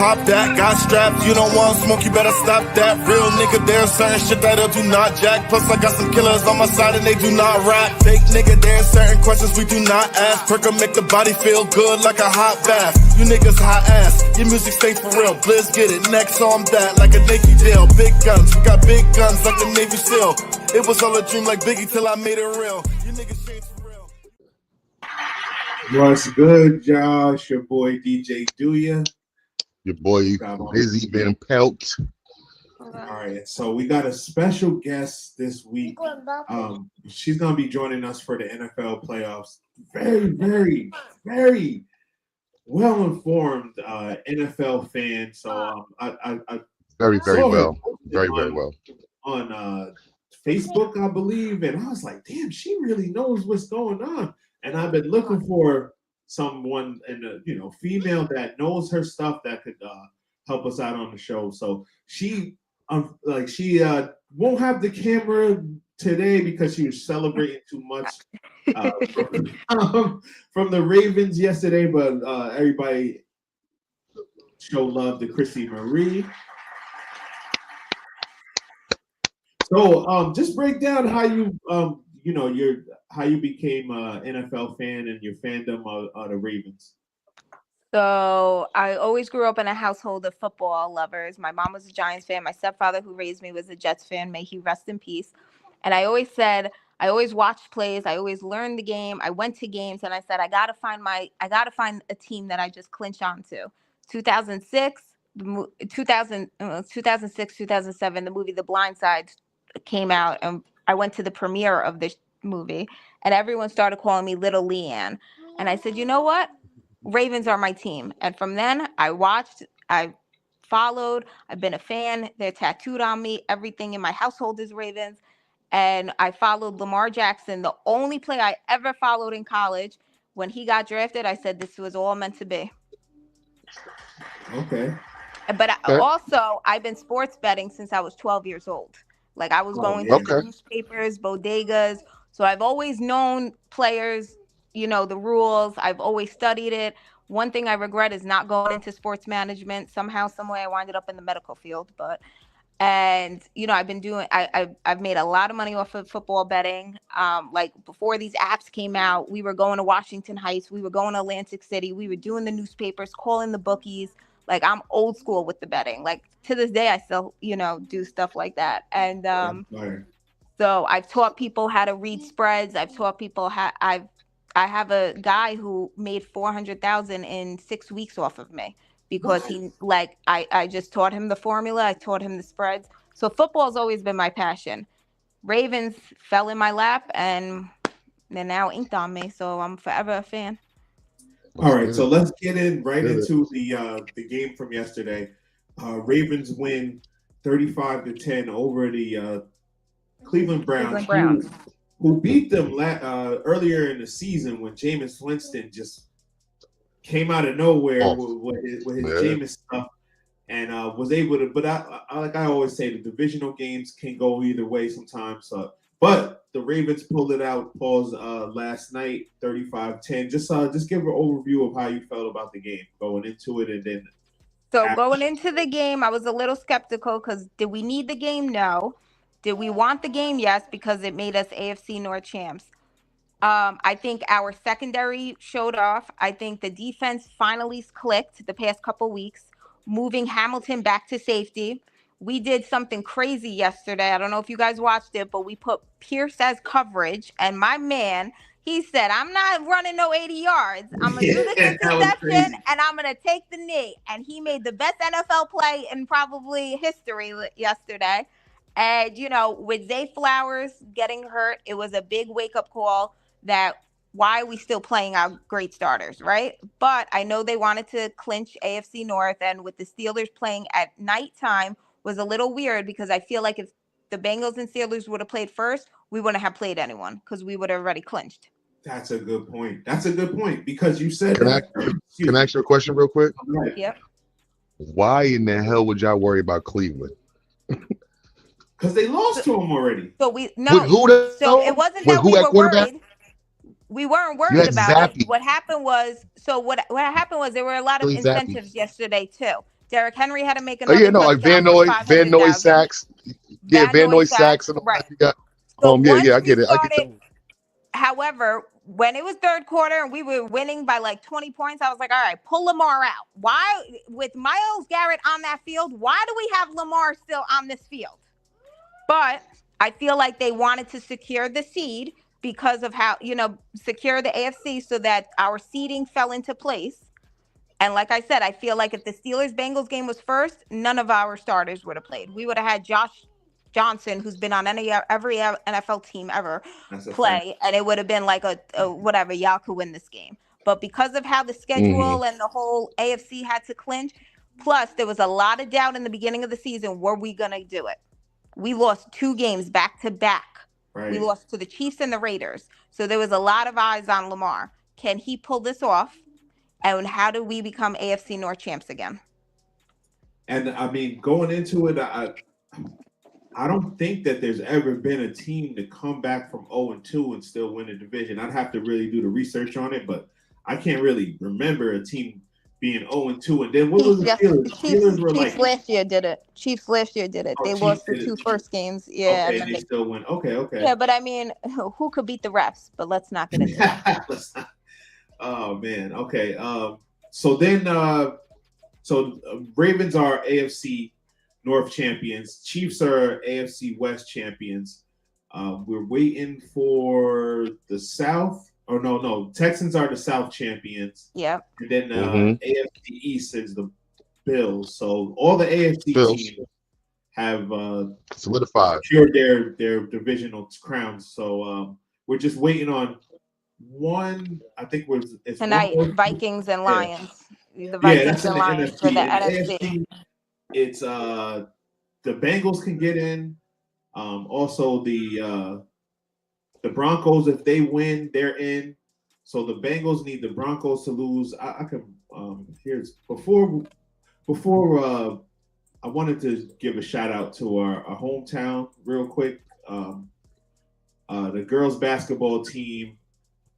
Pop that, got strapped, you don't want smoke, you better stop that. Real nigga, there's certain shit that'll do not jack. Plus I got some killers on my side and they do not rap. Fake nigga, there's certain questions we do not ask. Perker make the body feel good like a hot bath. You niggas hot ass, your music stay for real. Blizz get it, next on that like a Navy deal. Big guns, we got big guns like the Navy SEAL. It was all a dream like Biggie till I made it real. You niggas changed for real. What's good, y'all? It's your boy DJ DOOWYAH. Your boy Busy Van Pelt. All right, so we got a special guest this week. She's gonna be joining us for the NFL playoffs. Very well informed NFL fan. So I very well on Facebook, I believe, and I was like, damn, she really knows what's going on. And I've been looking for someone in the female that knows her stuff that could help us out on the show. So she won't have the camera today because she was celebrating too much from the Ravens yesterday, but everybody show love to KRISTI Marie. So just break down how you how you became an NFL fan and your fandom of the Ravens. So I always grew up in a household of football lovers. My mom was a Giants fan. My stepfather, who raised me, was a Jets fan. May he rest in peace. And I always said, I always watched plays. I always learned the game. I went to games, and I said, I gotta find a team that I just clinch onto. 2006, 2007, the movie The Blind Side came out, and I went to the premiere of this movie, and everyone started calling me Little Leanne. And I said, you know what? Ravens are my team. And from then I watched, I followed, I've been a fan. They're tattooed on me. Everything in my household is Ravens. And I followed Lamar Jackson. The only play I ever followed in college, when he got drafted, I said this was all meant to be. Okay. But also, I've been sports betting since I was 12 years old. Like I was going to the newspapers, bodegas. So I've always known players, the rules. I've always studied it. One thing I regret is not going into sports management. Somehow, some way I winded up in the medical field. I've been doing, I've made a lot of money off of football betting. Like before these apps came out, we were going to Washington Heights. We were going to Atlantic City. We were doing the newspapers, calling the bookies. Like I'm old school with the betting. Like to this day, I still, do stuff like that. And so I've taught people how to read spreads. I've taught people how I have a guy who made $400,000 in 6 weeks off of me because I just taught him the formula. I taught him the spreads. So football's always been my passion. Ravens fell in my lap and they're now inked on me. So I'm forever a fan. All right, so let's get into the game from yesterday. Ravens win 35-10 over the Cleveland Browns. Who beat them earlier in the season when Jameis Winston just came out of nowhere with his Jameis stuff and was able to. But I always say, the divisional games can go either way sometimes. But the Ravens pulled it out, last night, 35-10. Just give an overview of how you felt about the game going into it, and then. So going into the game, I was a little skeptical because did we need the game? No. Did we want the game? Yes, because it made us AFC North champs. I think our secondary showed off. I think the defense finally clicked the past couple weeks, moving Hamilton back to safety. We did something crazy yesterday. I don't know if you guys watched it, but we put Pierce as coverage. And my man, he said, I'm not running no 80 yards. I'm going to do the interception, and I'm going to take the knee. And he made the best NFL play in probably history yesterday. And, with Zay Flowers getting hurt, it was a big wake-up call that why are we still playing our great starters, right? But I know they wanted to clinch AFC North, and with the Steelers playing at nighttime was a little weird because I feel like if the Bengals and Steelers would have played first, we wouldn't have played anyone because we would have already clinched. That's a good point. Because you said Can I ask you a question real quick? Right. Yep. Why in the hell would y'all worry about Cleveland? Because they lost to them already. So it wasn't that we were worried. We weren't worried about it. What happened was, there were a lot of incentives yesterday too. Derrick Henry had to make Oh another yeah, no, like touchdown for Van Noy 500,000. sacks. Yeah, Van Noy sacks and all right. that. You got, So yeah, once I we get it. I get started, that. however, when it was third quarter and we were winning by like 20 points, I was like, all right, pull Lamar out. Why, with Myles Garrett on that field, why do we have Lamar still on this field? But I feel like they wanted to secure the seed because of how, secure the AFC so that our seeding fell into place. And like I said, I feel like if the Steelers-Bengals game was first, none of our starters would have played. We would have had Josh Johnson, who's been on every NFL team ever, play, and it would have been like a whatever, y'all could win this game. But because of how the schedule and the whole AFC had to clinch, plus there was a lot of doubt in the beginning of the season, were we going to do it? We lost 2 games back to back. Right. We lost to the Chiefs and the Raiders. So there was a lot of eyes on Lamar. Can he pull this off? And how do we become AFC North champs again? And I mean, going into it, I don't think that there's ever been a team to come back from 0-2 and still win a division. I'd have to really do the research on it, but I can't really remember a team being 0-2. And then what was the Steelers? Steelers were Chiefs last year did it. Chiefs last year did it. They lost the 2 first games. Yeah. Okay, and they still win. Okay. Yeah, but I mean, who could beat the refs? But let's not get into that. Oh man. Okay. So then, Ravens are AFC North champions. Chiefs are AFC West champions. We're waiting for the South. Oh no. Texans are the South champions. Yeah. And then AFC East is the Bills. So all the AFC teams have solidified, secured their divisional crowns. So we're just waiting on one. I think it's tonight. Vikings and Lions. The Vikings and Lions for the NFC. It's the Bengals can get in. Also the Broncos, if they win, they're in. So the Bengals need the Broncos to lose. I can here's before I wanted to give a shout out to our hometown real quick. The girls basketball team,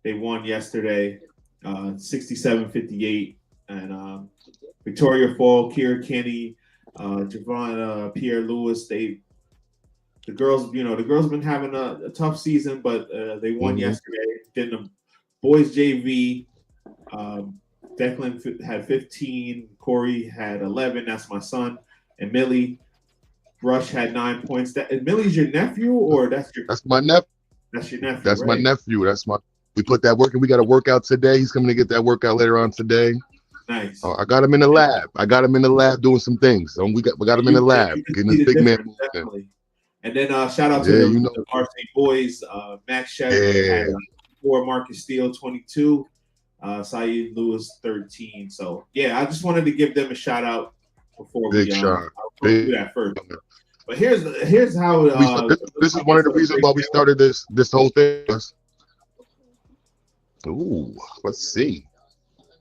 they won yesterday, 67-58, and Victoria Fall, Kira Kenny, Javon Pierre Lewis, the girls been having a tough season, but they won yesterday. Then the boys JV, Declan had 15, Corey had 11. That's my son, and Millie Rush had 9 points. Millie's your nephew, or that's my nephew. That's your nephew. That's right? my nephew. We put that work, and we got a workout today. He's coming to get that workout later on today. Nice. I got him in the lab. Doing some things. So we got him in the lab getting this big man. Definitely. And then shout out to the varsity boys. Max Shep had 4, Marcus Steele 22, Saeed Lewis 13. So yeah, I just wanted to give them a shout out before we do that first. But here's how this is one of the reasons why we started this whole thing. Ooh, let's see.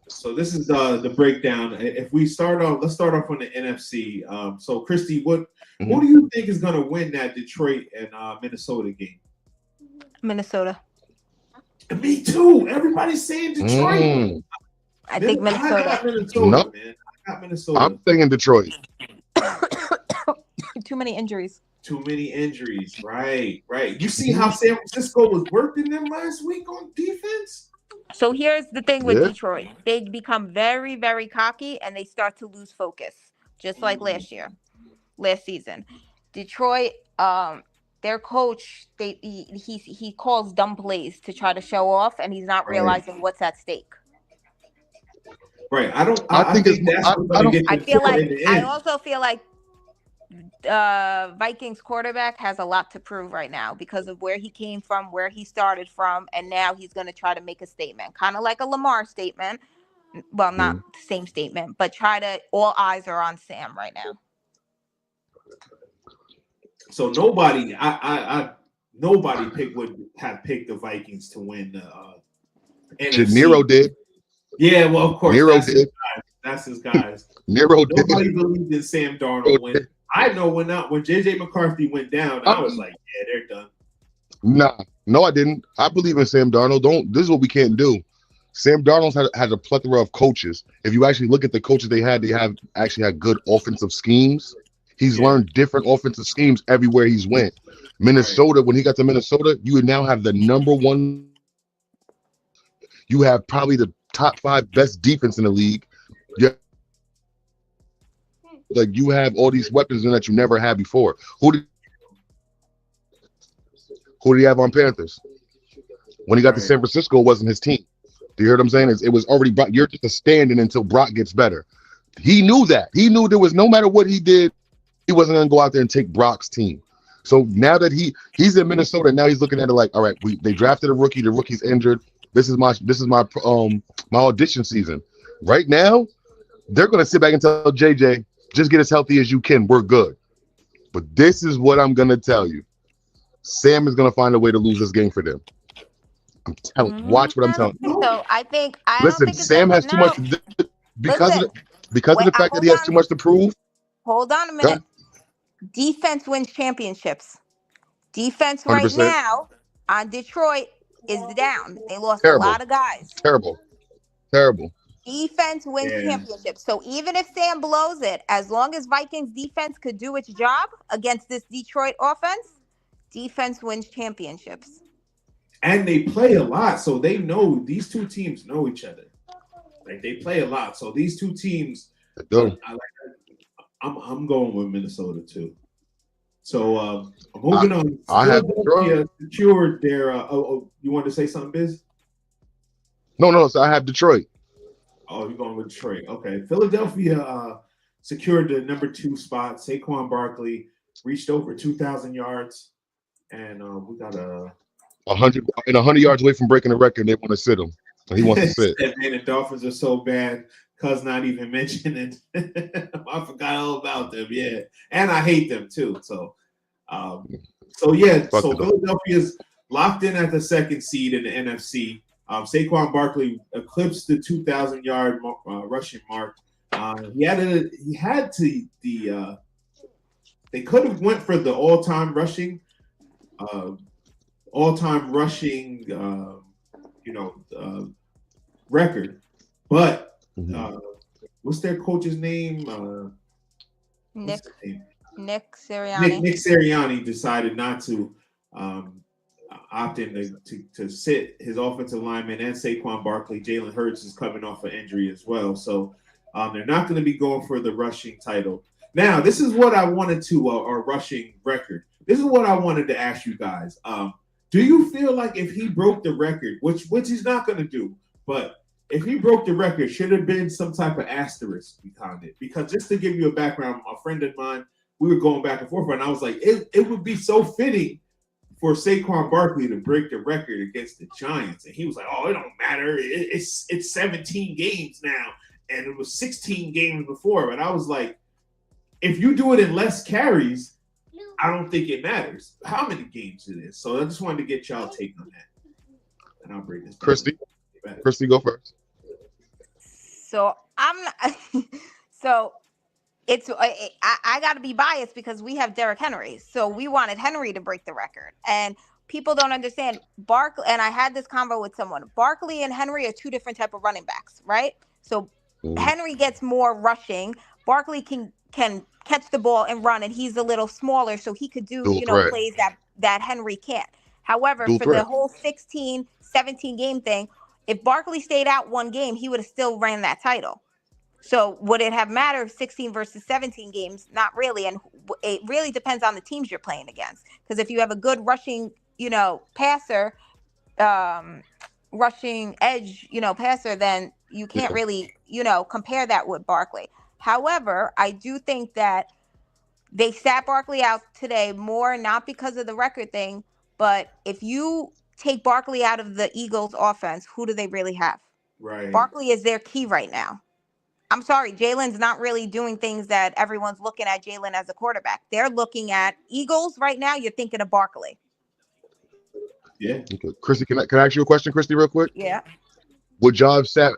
So this is the breakdown. If we let's start off on the NFC. So KRISTI, what do you think is going to win that Detroit and Minnesota game? Minnesota. Me too. Everybody's saying Detroit. I think Minnesota. I got Minnesota, man. I got Minnesota. I'm thinking Detroit. Too many injuries. Right. You see how San Francisco was working them last week on defense? So here's the thing with Detroit. They become very, very cocky and they start to lose focus, just like last season. Detroit, their coach, he calls dumb plays to try to show off, and he's not realizing what's at stake. Right. I also feel like Vikings quarterback has a lot to prove right now because of where he came from, where he started from, and now he's going to try to make a statement, kind of like a Lamar statement. Well, not the same statement, but all eyes are on Sam right now. So nobody would have picked the Vikings to win the NFC. Nero did. Yeah, well, of course. Nero did. That's his guys. Nero did. Nobody believed in Sam Darnold when I know when JJ McCarthy went down, I was like, yeah, they're done. No, I didn't. I believe in Sam Darnold. This is what we can't do. Sam Darnold had a plethora of coaches. If you actually look at the coaches they have actually had good offensive schemes. He's learned different offensive schemes everywhere he's went. Minnesota, when he got to Minnesota, you would now have the number one. You have probably the top 5 best defense in the league. Like you have all these weapons in that you never had before. Who did he have on Panthers? When he got to San Francisco, it wasn't his team. Do you hear what I'm saying? It was already Brock. You're just a stand-in until Brock gets better. He knew that. He knew there was no matter what he did, he wasn't going to go out there and take Brock's team. So now that he's in Minnesota, now he's looking at it like, all right, they drafted a rookie. The rookie's injured. This is my my audition season. Right now, they're going to sit back and tell JJ, just get as healthy as you can. We're good. But this is what I'm going to tell you. Sam is going to find a way to lose this game for them. I'm telling you. Watch what I'm telling you. So I Listen, don't think Sam has too much because of the fact that he has too much to prove. Hold on a minute. Defense wins championships. Defense 100%. right now on Detroit is down. They lost a lot of guys. Terrible. Defense wins championships. So even if Sam blows it, as long as Vikings defense could do its job against this Detroit offense, defense wins championships. And they play a lot, so they know these two teams know each other. Like they play a lot, so these two teams. I'm going with Minnesota too. So moving on. Philadelphia secured their. You want to say something, Biz? No. So I have Detroit. Oh, you're going with Detroit. Okay. Philadelphia secured the number 2 spot. Saquon Barkley reached over 2,000 yards, and we got 100 yards away from breaking the record. They want to sit him. He wants to sit. Man, the Dolphins are so bad. Cuz not even mentioning it. I forgot all about them. Yeah, and I hate them too. So Philadelphia's locked in at the 2nd seed in the NFC. Saquon Barkley eclipsed the 2,000-yard rushing mark. They could have went for the all-time rushing record, but what's their coach's name? Nick Sirianni. Nick Sirianni decided not to opt in to sit his offensive lineman and Saquon Barkley. Jalen Hurts is coming off an injury as well, so they're not going to be going for the rushing title. Now, this is what I wanted to our rushing record. This is what I wanted to ask you guys. Do you feel like if he broke the record, which he's not going to do, but if he broke the record, should have been some type of asterisk behind it? Because just to give you a background, a friend of mine, we were going back and forth, and I was like, it would be so fitting for Saquon Barkley to break the record against the Giants. And he was like, oh, it don't matter. It's 17 games now, and it was 16 games before. But I was like, if you do it in less carries, I don't think it matters how many games it is. So I just wanted to get y'all take on that. And I'll bring this back. Kristi, go first. So I got to be biased because we have Derrick Henry. So we wanted Henry to break the record. And people don't understand Barkley. And I had this convo with someone. Barkley and Henry are 2 different type of running backs, right? So Henry gets more rushing. Barkley can catch the ball and run, and he's a little smaller, so he could do plays that Henry can't. However, the whole 16, 17 game thing, if Barkley stayed out one game, he would have still ran that title. So would it have mattered 16 versus 17 games? Not really. And it really depends on the teams you're playing against. Because if you have a good rushing, passer, rushing edge, passer, then you can't really, compare that with Barkley. However, I do think that they sat Barkley out today more, not because of the record thing, but if you take Barkley out of the Eagles offense, who do they really have? Right. Barkley is their key right now. I'm sorry, Jalen's not really doing things that everyone's looking at Jalen as a quarterback. They're looking at Eagles right now. You're thinking of Barkley. Yeah. Okay. Kristi, can I ask you a question, Kristi, real quick? Yeah. Would y'all have sat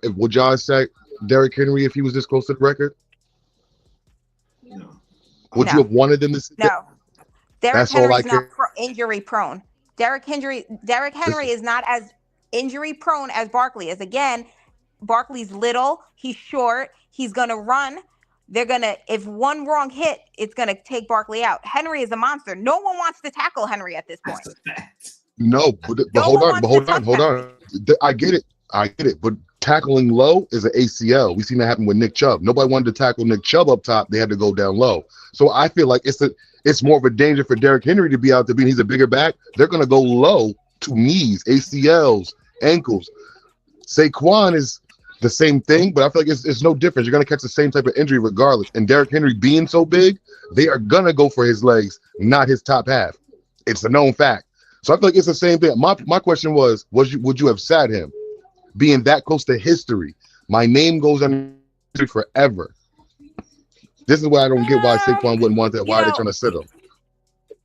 Derrick Henry if he was this close to the record? No. Would you have wanted them to sit? No. Derrick Henry's not injury prone. Derrick Henry is not as injury prone as Barkley is. Again, Barkley's little, he's short, he's gonna run. They're gonna, if one wrong hit, it's gonna take Barkley out. Henry is a monster. No one wants to tackle Henry at this point. No, but hold on. I get it. But tackling low is an ACL. We've seen that happen with Nick Chubb. Nobody wanted to tackle Nick Chubb up top. They had to go down low. So I feel like it's more of a danger for Derrick Henry to be out there. He's a bigger back. They're gonna go low to knees, ACLs, ankles. Saquon is the same thing, but I feel like it's no difference. You're going to catch the same type of injury regardless. And Derrick Henry being so big, they are going to go for his legs, not his top half. It's a known fact. So I feel like it's the same thing. My question was would you have sat him? Being that close to history, my name goes on history forever. This is why I don't get why Saquon wouldn't want that. Why are they trying to sit him?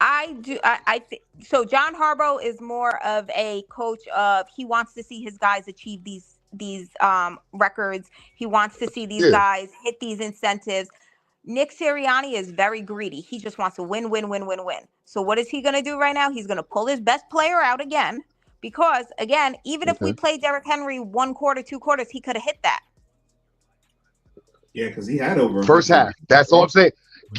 I do. I think so. John Harbaugh is more of a coach of, he wants to see his guys achieve these records. He wants to see these guys hit these incentives. Nick Sirianni is very greedy. He just wants to win. So what is he going to do right now? He's going to pull his best player out again, because again, even if we play Derrick Henry 1 quarter, 2 quarters, he could have hit that. Yeah, because he had over first half. That's all I'm saying.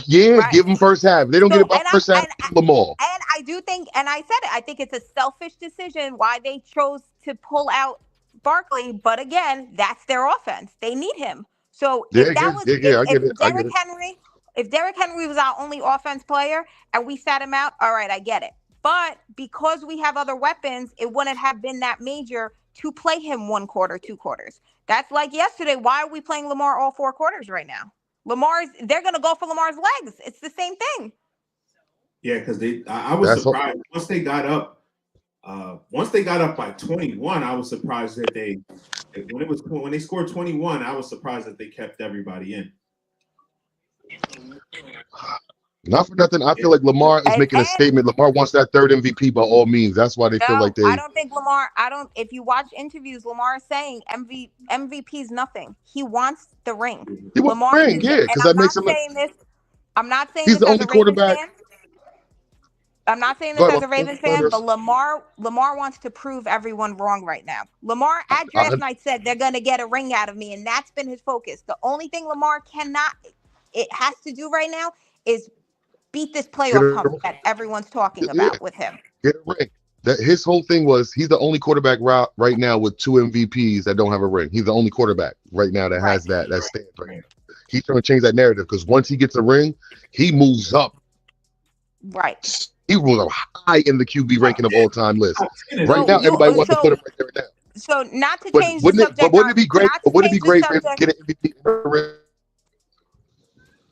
Yeah, right. Give him first half. They don't get it by first half. Them all. And I do think, and I said it, I think it's a selfish decision why they chose to pull out Barkley, but again, that's their offense. They need him. So if Derrick Henry was our only offense player and we sat him out, all right, I get it. But because we have other weapons, it wouldn't have been that major to play him 1 quarter, 2 quarters. That's like yesterday. Why are we playing Lamar all 4 quarters right now? They're going to go for Lamar's legs. It's the same thing. Yeah, because I was surprised once they got up. Once they got up by 21, I was surprised that when they scored 21, I was surprised that they kept everybody in. Not for nothing. I feel like Lamar is making a statement. Lamar wants that 3rd MVP by all means. That's why they feel like they. I don't think Lamar. If you watch interviews, Lamar is saying MVP is nothing. He wants the ring. He wants the ring, yeah, because that makes him. I'm not saying he's the only quarterback. I'm not saying this as a Ravens fan, but Lamar wants to prove everyone wrong right now. Lamar at draft night said they're going to get a ring out of me, and that's been his focus. The only thing Lamar has to do right now is beat this playoff hump that everyone's talking about with him. Get a ring. His whole thing was he's the only quarterback right now with 2 MVPs that don't have a ring. He's the only quarterback right now that has that stance right now. He's trying to change that narrative because once he gets a ring, he moves up. Right. He was high in the QB ranking of all time list. Right now, everybody wants to put him right there now. So not to change the subject. But wouldn't it be great? Wouldn't it be great for him to get an MVP?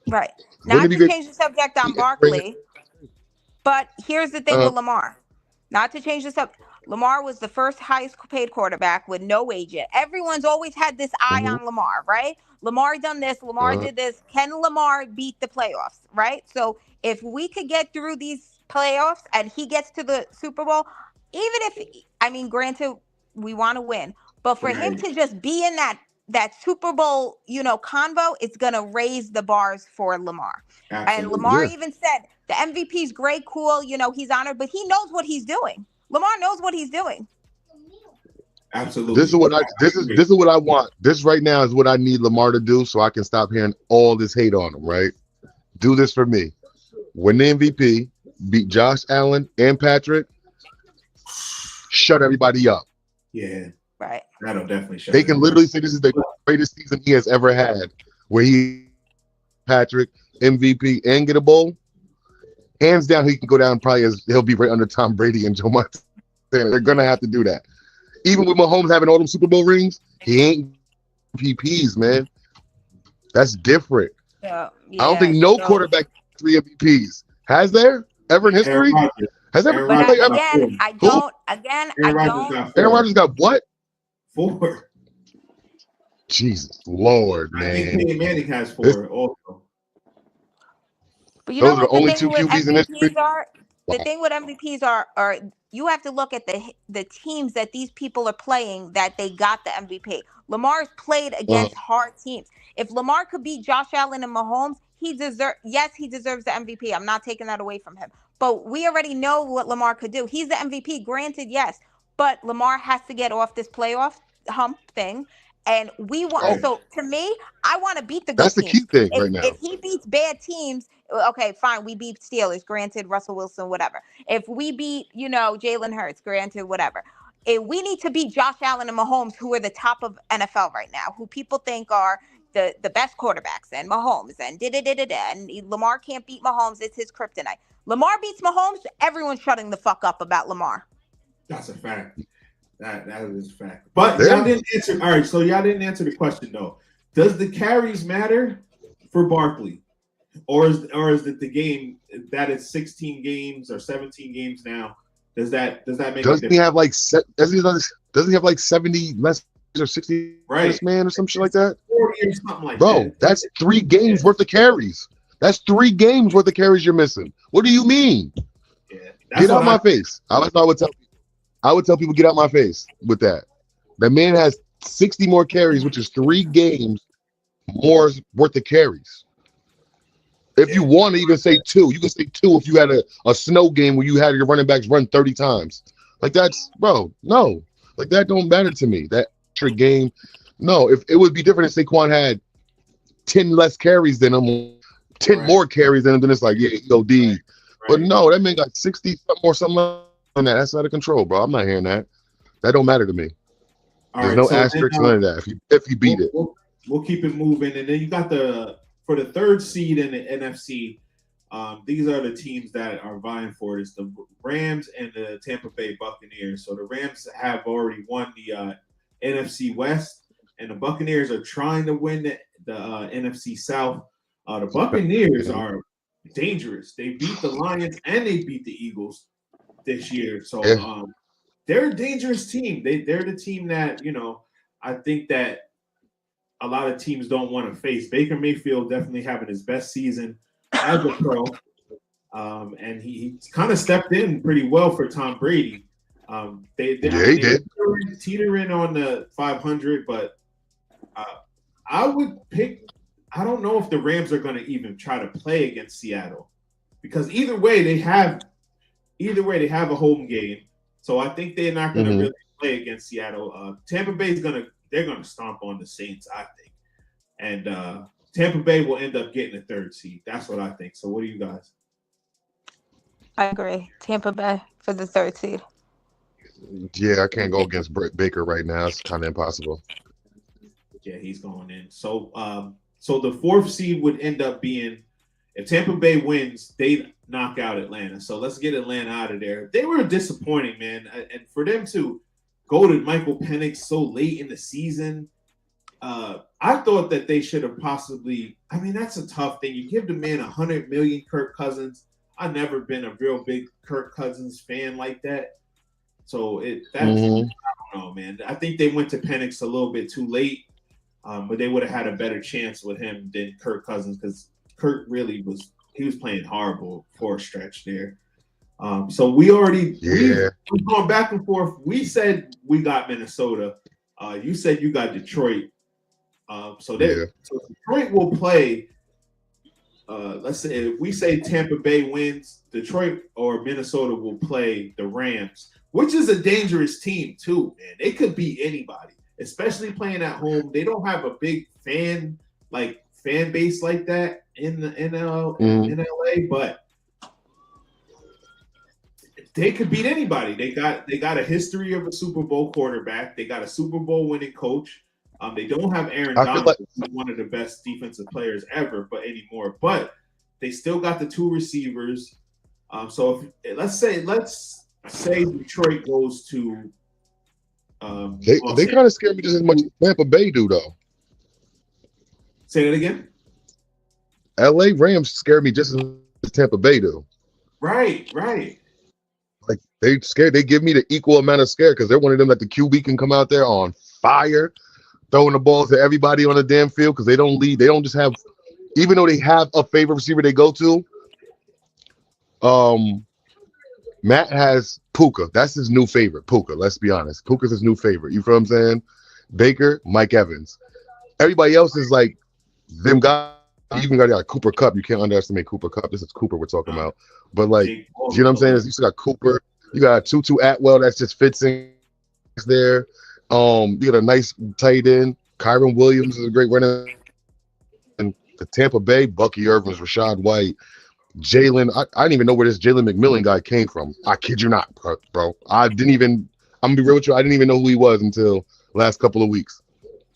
Right. Not to change the subject on Barkley. But here's the thing with Lamar. Not to change the subject. Lamar was the first highest paid quarterback with no agent. Everyone's always had this eye on Lamar, right? Lamar done this. Lamar did this. Can Lamar beat the playoffs, right? So if we could get through these playoffs and he gets to the Super Bowl, granted, we want to win, but for him to just be in that Super Bowl, convo, it's going to raise the bars for Lamar. Absolutely. And Lamar even said the MVP is great, cool, he's honored, but he knows what he's doing. Lamar knows what he's doing. Absolutely. This is what I want. This right now is what I need Lamar to do so I can stop hearing all this hate on him, right? Do this for me. Win the MVP, beat Josh Allen and Patrick, shut everybody up. Yeah. Right. That'll definitely shut. They can literally say this is the greatest season he has ever had, where Patrick, MVP, and get a bowl. Hands down, he can go down probably as he'll be right under Tom Brady and Joe Montana. They're gonna have to do that. Even with Mahomes having all them Super Bowl rings, he ain't MVPs, man. That's different. I don't think no quarterback 3 MVPs. Has there ever in history? Has ever? But again, I don't. Aaron Rodgers got what? 4. Jesus Lord, man. I think Peyton Manning has 4 also. But those are the only 2 QBs in history. The thing with MVPs are you have to look at the teams that these people are playing that they got the MVP. Lamar's played against hard teams. If Lamar could beat Josh Allen and Mahomes, he deserves the MVP. I'm not taking that away from him. But we already know what Lamar could do. He's the MVP, granted, yes. but Lamar has to get off this playoff hump thing. And we want, so to me, I want to beat the good That's the teams. key thing right now. If he beats bad teams, okay, fine. We beat Steelers, granted, Russell Wilson, whatever. If we beat, Jalen Hurts, granted, whatever. We need to beat Josh Allen and Mahomes, who are the top of NFL right now, who people think are the best quarterbacks, and Mahomes, and and Lamar can't beat Mahomes. It's his kryptonite. Lamar beats Mahomes, everyone's shutting the fuck up about Lamar. That's a fact. That is a fact. But y'all didn't answer. All right, so y'all didn't answer the question though. Does the carries matter for Barkley, or is it the game that is 16 games or 17 games now? Does that make? Doesn't he have like 70 less or 60 less man or some shit like that? 40 or something like Bro, that. that's 3 games worth of carries. That's 3 games worth of carries you're missing. What do you mean? Yeah, get out my face. I would tell people. I would tell people get out my face with that. That man has 60 more carries, which is 3 games more worth of carries. If you want to even say 2, you can say 2 if you had a snow game where you had your running backs run 30 times. Like that's, bro, no. Like that don't matter to me. That extra game, no. If it would be different if Saquon had 10 less carries than him, 10 more carries than him, then it's like, yeah, OD. Right. But no, that man got 60 or something like that. That's out of control, bro. I'm not hearing that. That don't matter to me. There's no asterisk, none of that. If you beat it. We'll keep it moving. And then you got for the 3rd seed in the NFC, these are the teams that are vying for it. It's the Rams and the Tampa Bay Buccaneers. So the Rams have already won the NFC West, and the Buccaneers are trying to win the NFC South. The Buccaneers are dangerous. They beat the Lions and they beat the Eagles this year. So they're a dangerous team. They're the team that, I think that a lot of teams don't want to face. Baker Mayfield definitely having his best season as a pro. And he kind of stepped in pretty well for Tom Brady. They did. Teetering on the 500, but I would pick. I don't know if the Rams are going to even try to play against Seattle, because either way they have a home game. So I think they're not going to really play against Seattle. Tampa Bay they're going to stomp on the Saints, I think, and Tampa Bay will end up getting the 3rd seed. That's what I think. So what do you guys? I agree. Tampa Bay for the 3rd seed. Yeah, I can't go against Baker right now. It's kind of impossible. Yeah, he's going in. So the 4th seed would end up being, if Tampa Bay wins, they knock out Atlanta. So let's get Atlanta out of there. They were disappointing, man. And for them to go to Michael Penix so late in the season, I thought that they should have possibly, that's a tough thing. You give the man $100 million, Kirk Cousins. I've never been a real big Kirk Cousins fan like that. So I don't know, man. I think they went to Penix a little bit too late, but they would have had a better chance with him than Kirk Cousins, because Kirk really was playing horrible for a stretch there. So we've gone back and forth. We said we got Minnesota. You said you got Detroit. So Detroit will play. Let's say if we say Tampa Bay wins, Detroit or Minnesota will play the Rams, which is a dangerous team too, man. They could beat anybody, especially playing at home. They don't have a big fan base like that in LA, but they could beat anybody. They got a history of a Super Bowl quarterback. They got a Super Bowl winning coach. They don't have Aaron Donald, who's one of the best defensive players ever, anymore. But they still got the 2 receivers. So let's say Detroit goes to. They kind of scare me just as much as Tampa Bay do, though. Say that again. LA Rams scare me just as Tampa Bay do. Right. Like they give me the equal amount of scare, because they're one of them that the QB can come out there on fire, throwing the ball to everybody on the damn field, because they don't lead. They don't just have, even though they have a favorite receiver they go to. Matt has Puka. That's his new favorite. Puka. Let's be honest. Puka's his new favorite. You feel what I'm saying? Baker, Mike Evans. Everybody else is like them guys. You even got Cooper Kupp. You can't underestimate Cooper Kupp. This is Cooper we're talking about. But you know what I'm saying? You still got Cooper. You got Tutu Atwell that just fits in there. You got a nice tight end. Kyron Williams is a great runner. And the Tampa Bay, Bucky Irvins, Rashad White, Jalen. I didn't even know where this Jalen McMillan guy came from. I kid you not, bro. I'm gonna be real with you. I didn't even know who he was until last couple of weeks.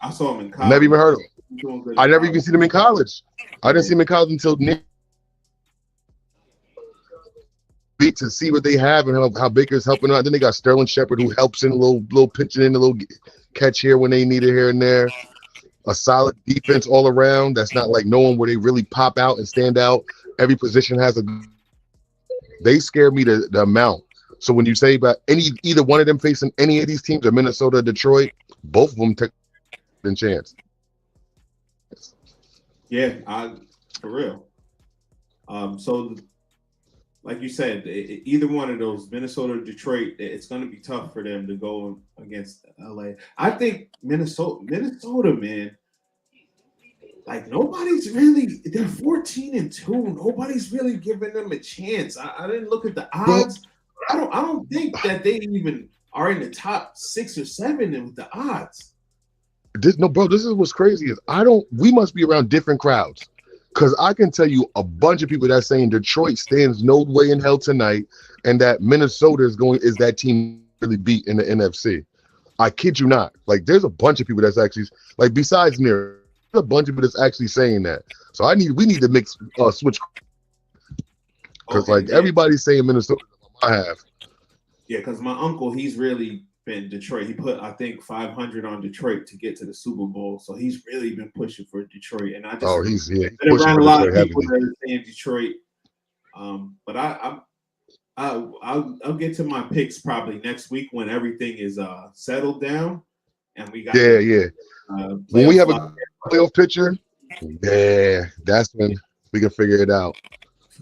I saw him in college. Never even heard of him. I never even seen him in college. I didn't see him in college until to see what they have and how Baker's helping out. Then they got Sterling Shepard, who helps in a little pitching in, a little catch here when they need it here and there. A solid defense all around. That's not like no one where they really pop out and stand out. Every position has a. They scare me the amount. So when you say about either one of them facing any of these teams, or Minnesota, or Detroit, both of them take a chance. Yeah, for real. So, like you said, either one of those, Minnesota or Detroit, it's going to be tough for them to go against LA. I think Minnesota, man, like nobody's really. They're 14-2. Nobody's really giving them a chance. I didn't look at the odds. I don't think that they even are in the top 6 or 7 with the odds. This is what's crazy is we must be around different crowds. Because I can tell you a bunch of people that's saying Detroit stands no way in hell tonight, and that Minnesota is that team really beat in the NFC. I kid you not. Like, there's a bunch of people that's actually, like, besides Nero, there's a bunch of people that's actually saying that. So we need to mix switch. Because everybody's saying Minnesota. I have. Yeah, because my uncle, he's really been Detroit. He put, I think, 500 on Detroit to get to the Super Bowl. So he's really been pushing for Detroit. And I just he's been around a lot of people that are saying Detroit. But I'll get to my picks probably next week when everything is settled down and we got when we have a playoff picture. Yeah, that's when we can figure it out.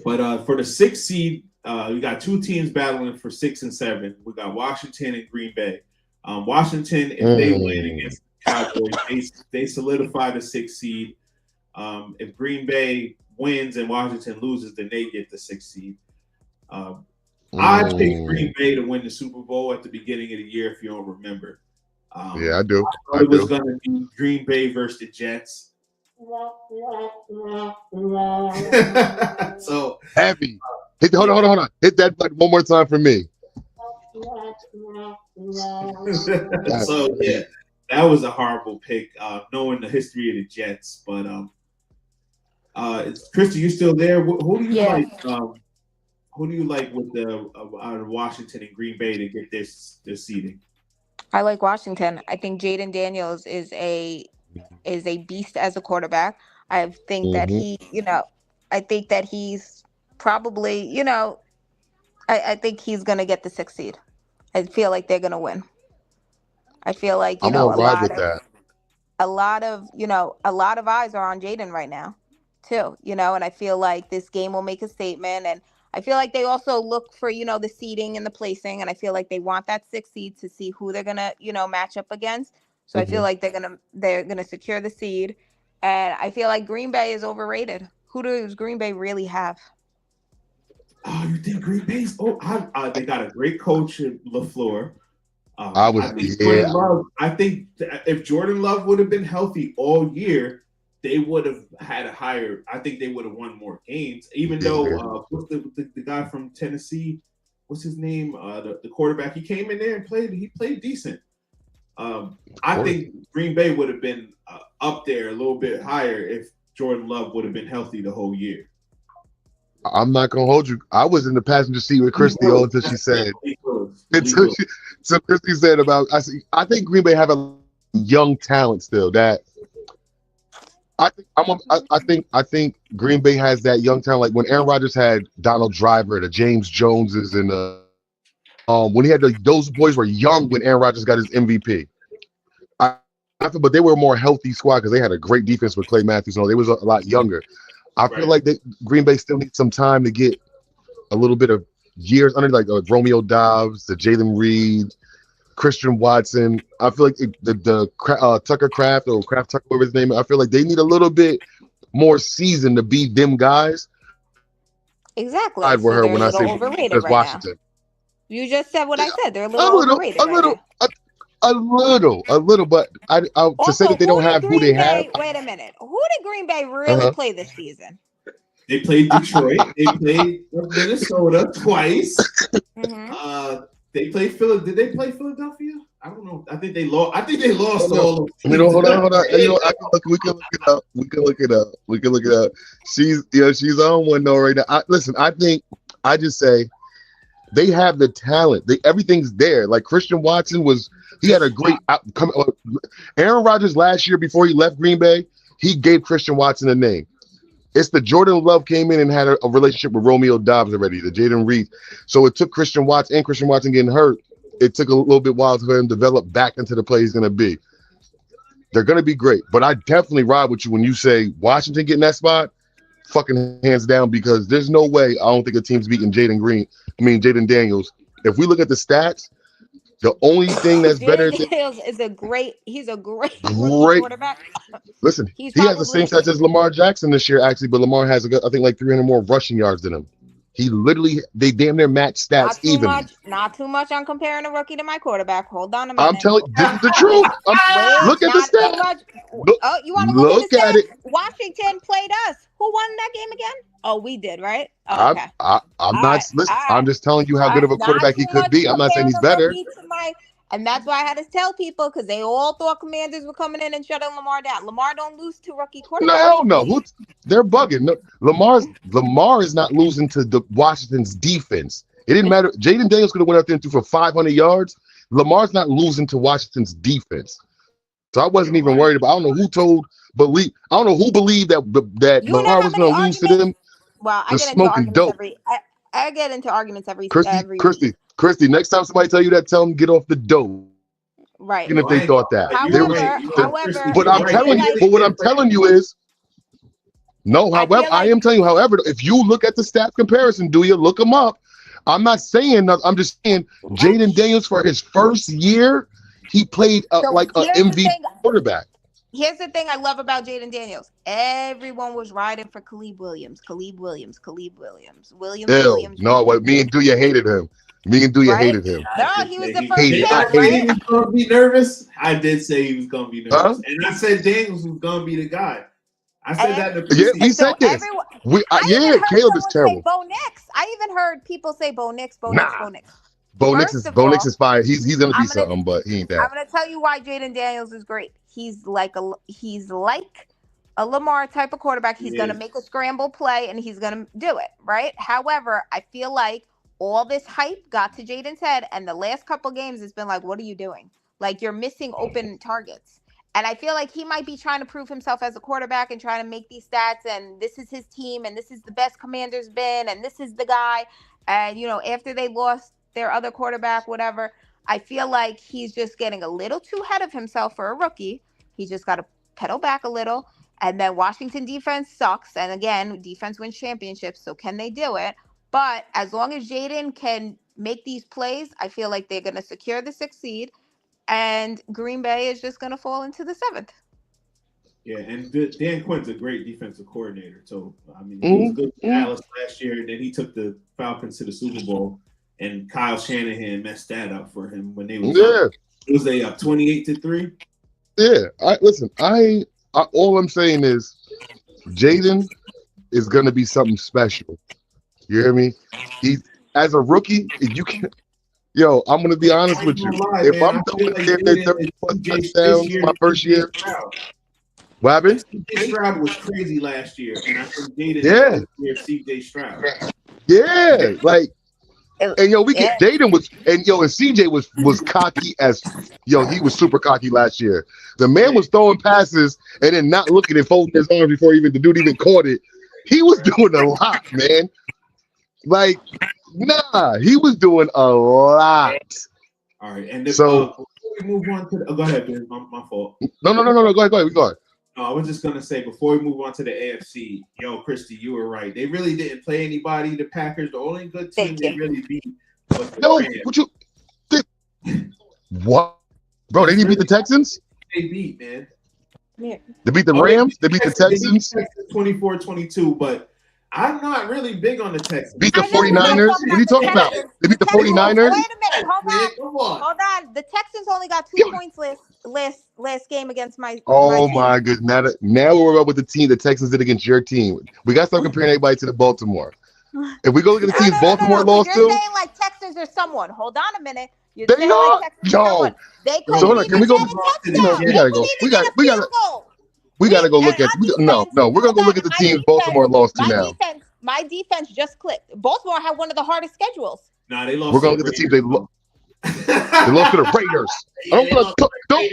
But for the 6th seed. We got 2 teams battling for 6 and 7. We got Washington and Green Bay. Washington, if they win against the Cowboys, they solidify the 6th seed. If Green Bay wins and Washington loses, then they get the 6th seed. I picked Green Bay to win the Super Bowl at the beginning of the year, if you don't remember. Yeah, I do. It was going to be Green Bay versus the Jets. So heavy. Hold on. Hit that button one more time for me. So yeah, that was a horrible pick, knowing the history of the Jets. But Kristi, you still there? Who do you like? Who do you like with the out of Washington and Green Bay to get this seeding? I like Washington. I think Jaden Daniels is a beast as a quarterback. I think that I think that he's probably, I think he's going to get the 6th seed. I feel like they're going to win. I feel like, a lot of eyes are on Jaden right now too, and I feel like this game will make a statement, and I feel like they also look for, the seeding and the placing, and I feel like they want that 6th seed to see who they're going to, match up against. So I feel like they're going to secure the seed, and I feel like Green Bay is overrated. Who does Green Bay really have? Oh, you think Green Bay's? They got a great coach in LaFleur. I think if Jordan Love would have been healthy all year, they would have had a higher. I think they would have won more games. Even though what's the guy from Tennessee? What's his name? The quarterback. He came in there and played. He played decent. I think Green Bay would have been up there a little bit higher if Jordan Love would have been healthy the whole year. I'm not gonna hold you. I was in the passenger seat with Kristi until she said. So Kristi said I think Green Bay have a young talent still. That I think Green Bay has that young talent. Like when Aaron Rodgers had Donald Driver, the James Joneses, and when he had those boys were young when Aaron Rodgers got his MVP. But they were a more healthy squad because they had a great defense with Clay Matthews. They was a lot younger. I feel like Green Bay still needs some time to get a little bit of years under, like Romeo Dobbs, the Jalen Reed, Christian Watson. I feel like the Tucker Kraft or Kraft Tucker, whatever his name is, I feel like they need a little bit more season to be them guys. Exactly. I'd with her when I say overrated right Washington. Now. You just said what I said. They're a little overrated. A little, but I to say that they don't have who they have. Wait a minute. Who did Green Bay really play this season? They played Detroit. They played Minnesota twice. They played Philly. Did they play Philadelphia? I don't know. I think they lost. All of them. Hold on. We can look it up. She's on one though right now. I just say they have the talent. Everything's there. Like Christian Watson he had a great outcome. Aaron Rodgers last year before he left Green Bay, he gave Christian Watson a name. It's the Jordan Love came in and had a relationship with Romeo Dobbs already, the Jaden Reed. So it took Christian Watson getting hurt. It took a little bit while for him to develop back into the play he's going to be. They're going to be great. But I definitely ride with you when you say Washington getting that spot, fucking hands down, because there's no way I don't think a team's beating Jaden Daniels. If we look at the stats, the only thing that's better than Daniels is a great quarterback. Listen, he has the same stats as Lamar Jackson this year, actually, but Lamar has, I think, like 300 more rushing yards than him. They damn near match stats even. Not too much on comparing a rookie to my quarterback. Hold on a minute. I'm telling you, this is the truth. Look at the stats. You want to look at it? Washington played us. Who won that game again? Oh, we did, right? Oh, okay. I'm just telling you how good of a quarterback he could be. I'm not saying he's better. And that's why I had to tell people, because they all thought Commanders were coming in and shutting Lamar down. Lamar don't lose to rookie quarterbacks. No. They're bugging. No, Lamar is not losing to the Washington's defense. It didn't matter. Jaden Daniels could have went out there and threw for 500 yards. Lamar's not losing to Washington's defense. So I wasn't even worried about. I don't know who believed that Lamar was going to lose to them. Well, I get into arguments every Kristi, next time somebody tell you that, tell them get off the dope. Right. Even if they thought that. However, what I'm telling you is, I am telling you, however, if you look at the stats comparison, do you look them up? I'm not saying nothing. I'm just saying Jaden Daniels for his first year, he played like an MVP quarterback. Here's the thing I love about Jaden Daniels. Everyone was riding for Williams. No, me and DOOWYAH hated him. Hated him. No, he was the first pick, right? He was going to be nervous. I did say he was going to be nervous. And I said Daniels was going to be the guy. I said that in the we said this. Caleb is terrible. Bo Nix. I even heard people say Bo Nix. Bo Nix is fire. He's going to be something, but he ain't that. I'm going to tell you why Jaden Daniels is great. He's like a Lamar type of quarterback. He's going to make a scramble play, and he's going to do it, right? However, I feel like all this hype got to Jaden's head, and the last couple games it's been like, what are you doing? Like, you're missing open targets. And I feel like he might be trying to prove himself as a quarterback and trying to make these stats, and this is his team, and this is the best Commanders been, and this is the guy. And, after they lost their other quarterback, whatever, I feel like he's just getting a little too ahead of himself for a rookie. He just got to pedal back a little. And then Washington defense sucks. And again, defense wins championships. So can they do it? But as long as Jaden can make these plays, I feel like they're going to secure the 6th seed. And Green Bay is just going to fall into the 7th. Yeah, and Dan Quinn's a great defensive coordinator. So, he was good with Dallas last year. And then he took the Falcons to the Super Bowl. And Kyle Shanahan messed that up for him when they were was they up 28-3? Yeah. All I'm saying is Jaden is going to be something special. You hear me? He's as a rookie, you can. Yo, I'm going to be honest with you. If I'm doing 30+ touchdowns my first year, what happened? CJ Stroud was crazy last year, and I think Jaden CJ Stroud. Yeah, like. And Jaden was, and CJ was cocky as, he was super cocky last year. The man was throwing passes and then not looking and folding his arms before the dude even caught it. He was doing a lot, man. Like, he was doing a lot. All right, and before we move on to go ahead, Ben. My fault. No. Go ahead. We go ahead. No, I was just gonna say before we move on to the AFC, Kristi, you were right. They really didn't play anybody. The Packers, the only good team they really beat was the Rams. What? Bro, they didn't beat the Texans? They beat, man. Yeah. They beat the Rams? They beat the Texans? 24-22, but I'm not really big on the Texans. Beat the 49ers? What are you talking about? They beat the 49ers? Wait a minute. Hold on. The Texans only got 2 points last game against my my goodness. Now we're up with the team the Texans did against your team. We got to start comparing everybody to the Baltimore. If we go look at the teams Baltimore lost to. You're saying like Texans are someone. Hold on a minute. They are. Yo. They can we go? We gotta go. We gotta go look at. No, we're gonna go look at the teams Baltimore lost to now. My defense just clicked. Baltimore had one of the hardest schedules. Nah, they lost. We're gonna look at the teams they lost. They lost to the Raiders. Don't.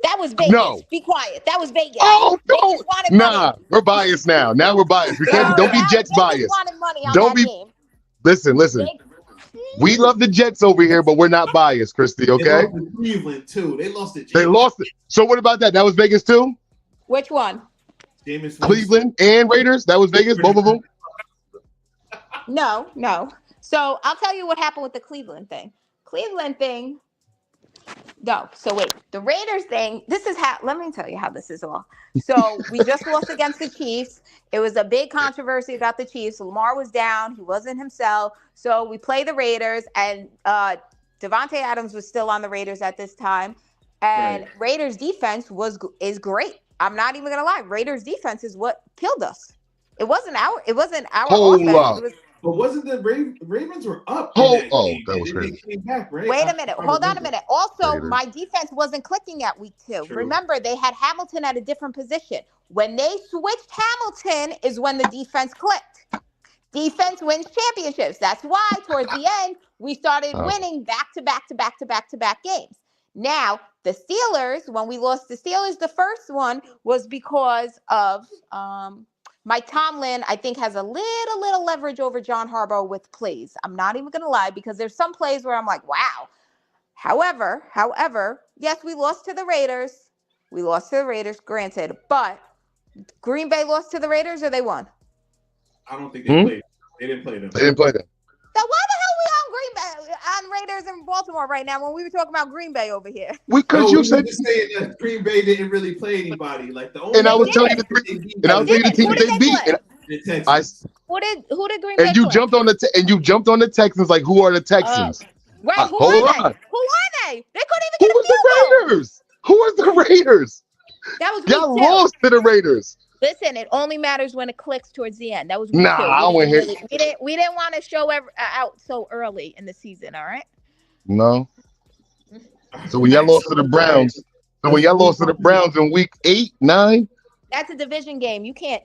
That was Vegas. No. Be quiet. That was Vegas. Oh, don't. Nah, we're biased now. Now we're biased. We can't. Don't be Jets biased. Don't be. Game. Listen. We love the Jets over here, but we're not biased, Kristi. Okay. They lost to Cleveland too. They lost it. They lost it. So what about that? That was Vegas too. Which one? Cleveland and Raiders. That was Vegas. Both of them. No. So I'll tell you what happened with the Cleveland thing. No. So wait, the Raiders thing, this is how, let me tell you how this is all. So we just lost against the Chiefs. It was a big controversy about the Chiefs. Lamar was down. He wasn't himself. So we play the Raiders, and Devontae Adams was still on the Raiders at this time. And right. Raiders defense is great. I'm not even going to lie. Raiders defense is what killed us. It wasn't our offense. But wasn't the Ravens were up? That was crazy. They came back, right? Wait a minute. Hold on a minute. Also, my defense wasn't clicking at week 2. True. Remember, they had Hamilton at a different position. When they switched Hamilton is when the defense clicked. Defense wins championships. That's why towards the end, we started winning back-to-back games. Now, the Steelers, when we lost the Steelers, the first one was because of Mike Tomlin, I think, has a little leverage over John Harbaugh with plays. I'm not even going to lie, because there's some plays where I'm like, wow. However, yes, we lost to the Raiders. Granted. But Green Bay lost to the Raiders, or they won? I don't think they played. They didn't play them. They didn't play them. So why the hell we on Green Bay, on Raiders in Baltimore right now when we were talking about Green Bay over here? You said saying that Green Bay didn't really play anybody. Like the only. And I was telling you the team they beat. Who did Green Bay? And you jumped on the Texans. Like, who are the Texans? Right. Who are they? They couldn't even get a field goal. Raiders? Who was the Raiders? That was y'all lost to the Raiders. Listen, it only matters when it clicks towards the end. That was I went here. We didn't want to show out so early in the season. All right. No. So when y'all lost to the Browns, in week 8, 9. That's a division game. You can't.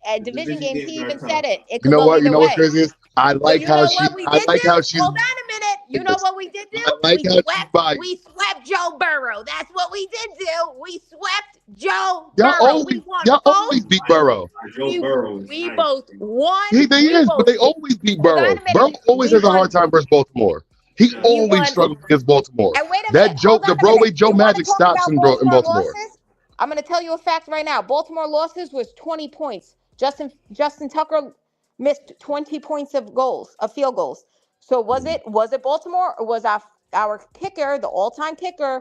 A division game. He even said it. You know what? You know what's crazy is I like how she's. Hold on a minute. You know what we did do? We swept Joe Burrow. That's what we did do. We swept Joe Burrow. Y'all always beat Burrow. We both won. But they always beat Burrow. Burrow always has a hard time versus Baltimore. He always struggles against Baltimore. The Broadway Joe magic stops in Baltimore. I'm going to tell you a fact right now. Baltimore losses was 20 points. Justin Tucker missed 20 points of field goals. So was it Baltimore, or was our kicker, the all-time kicker,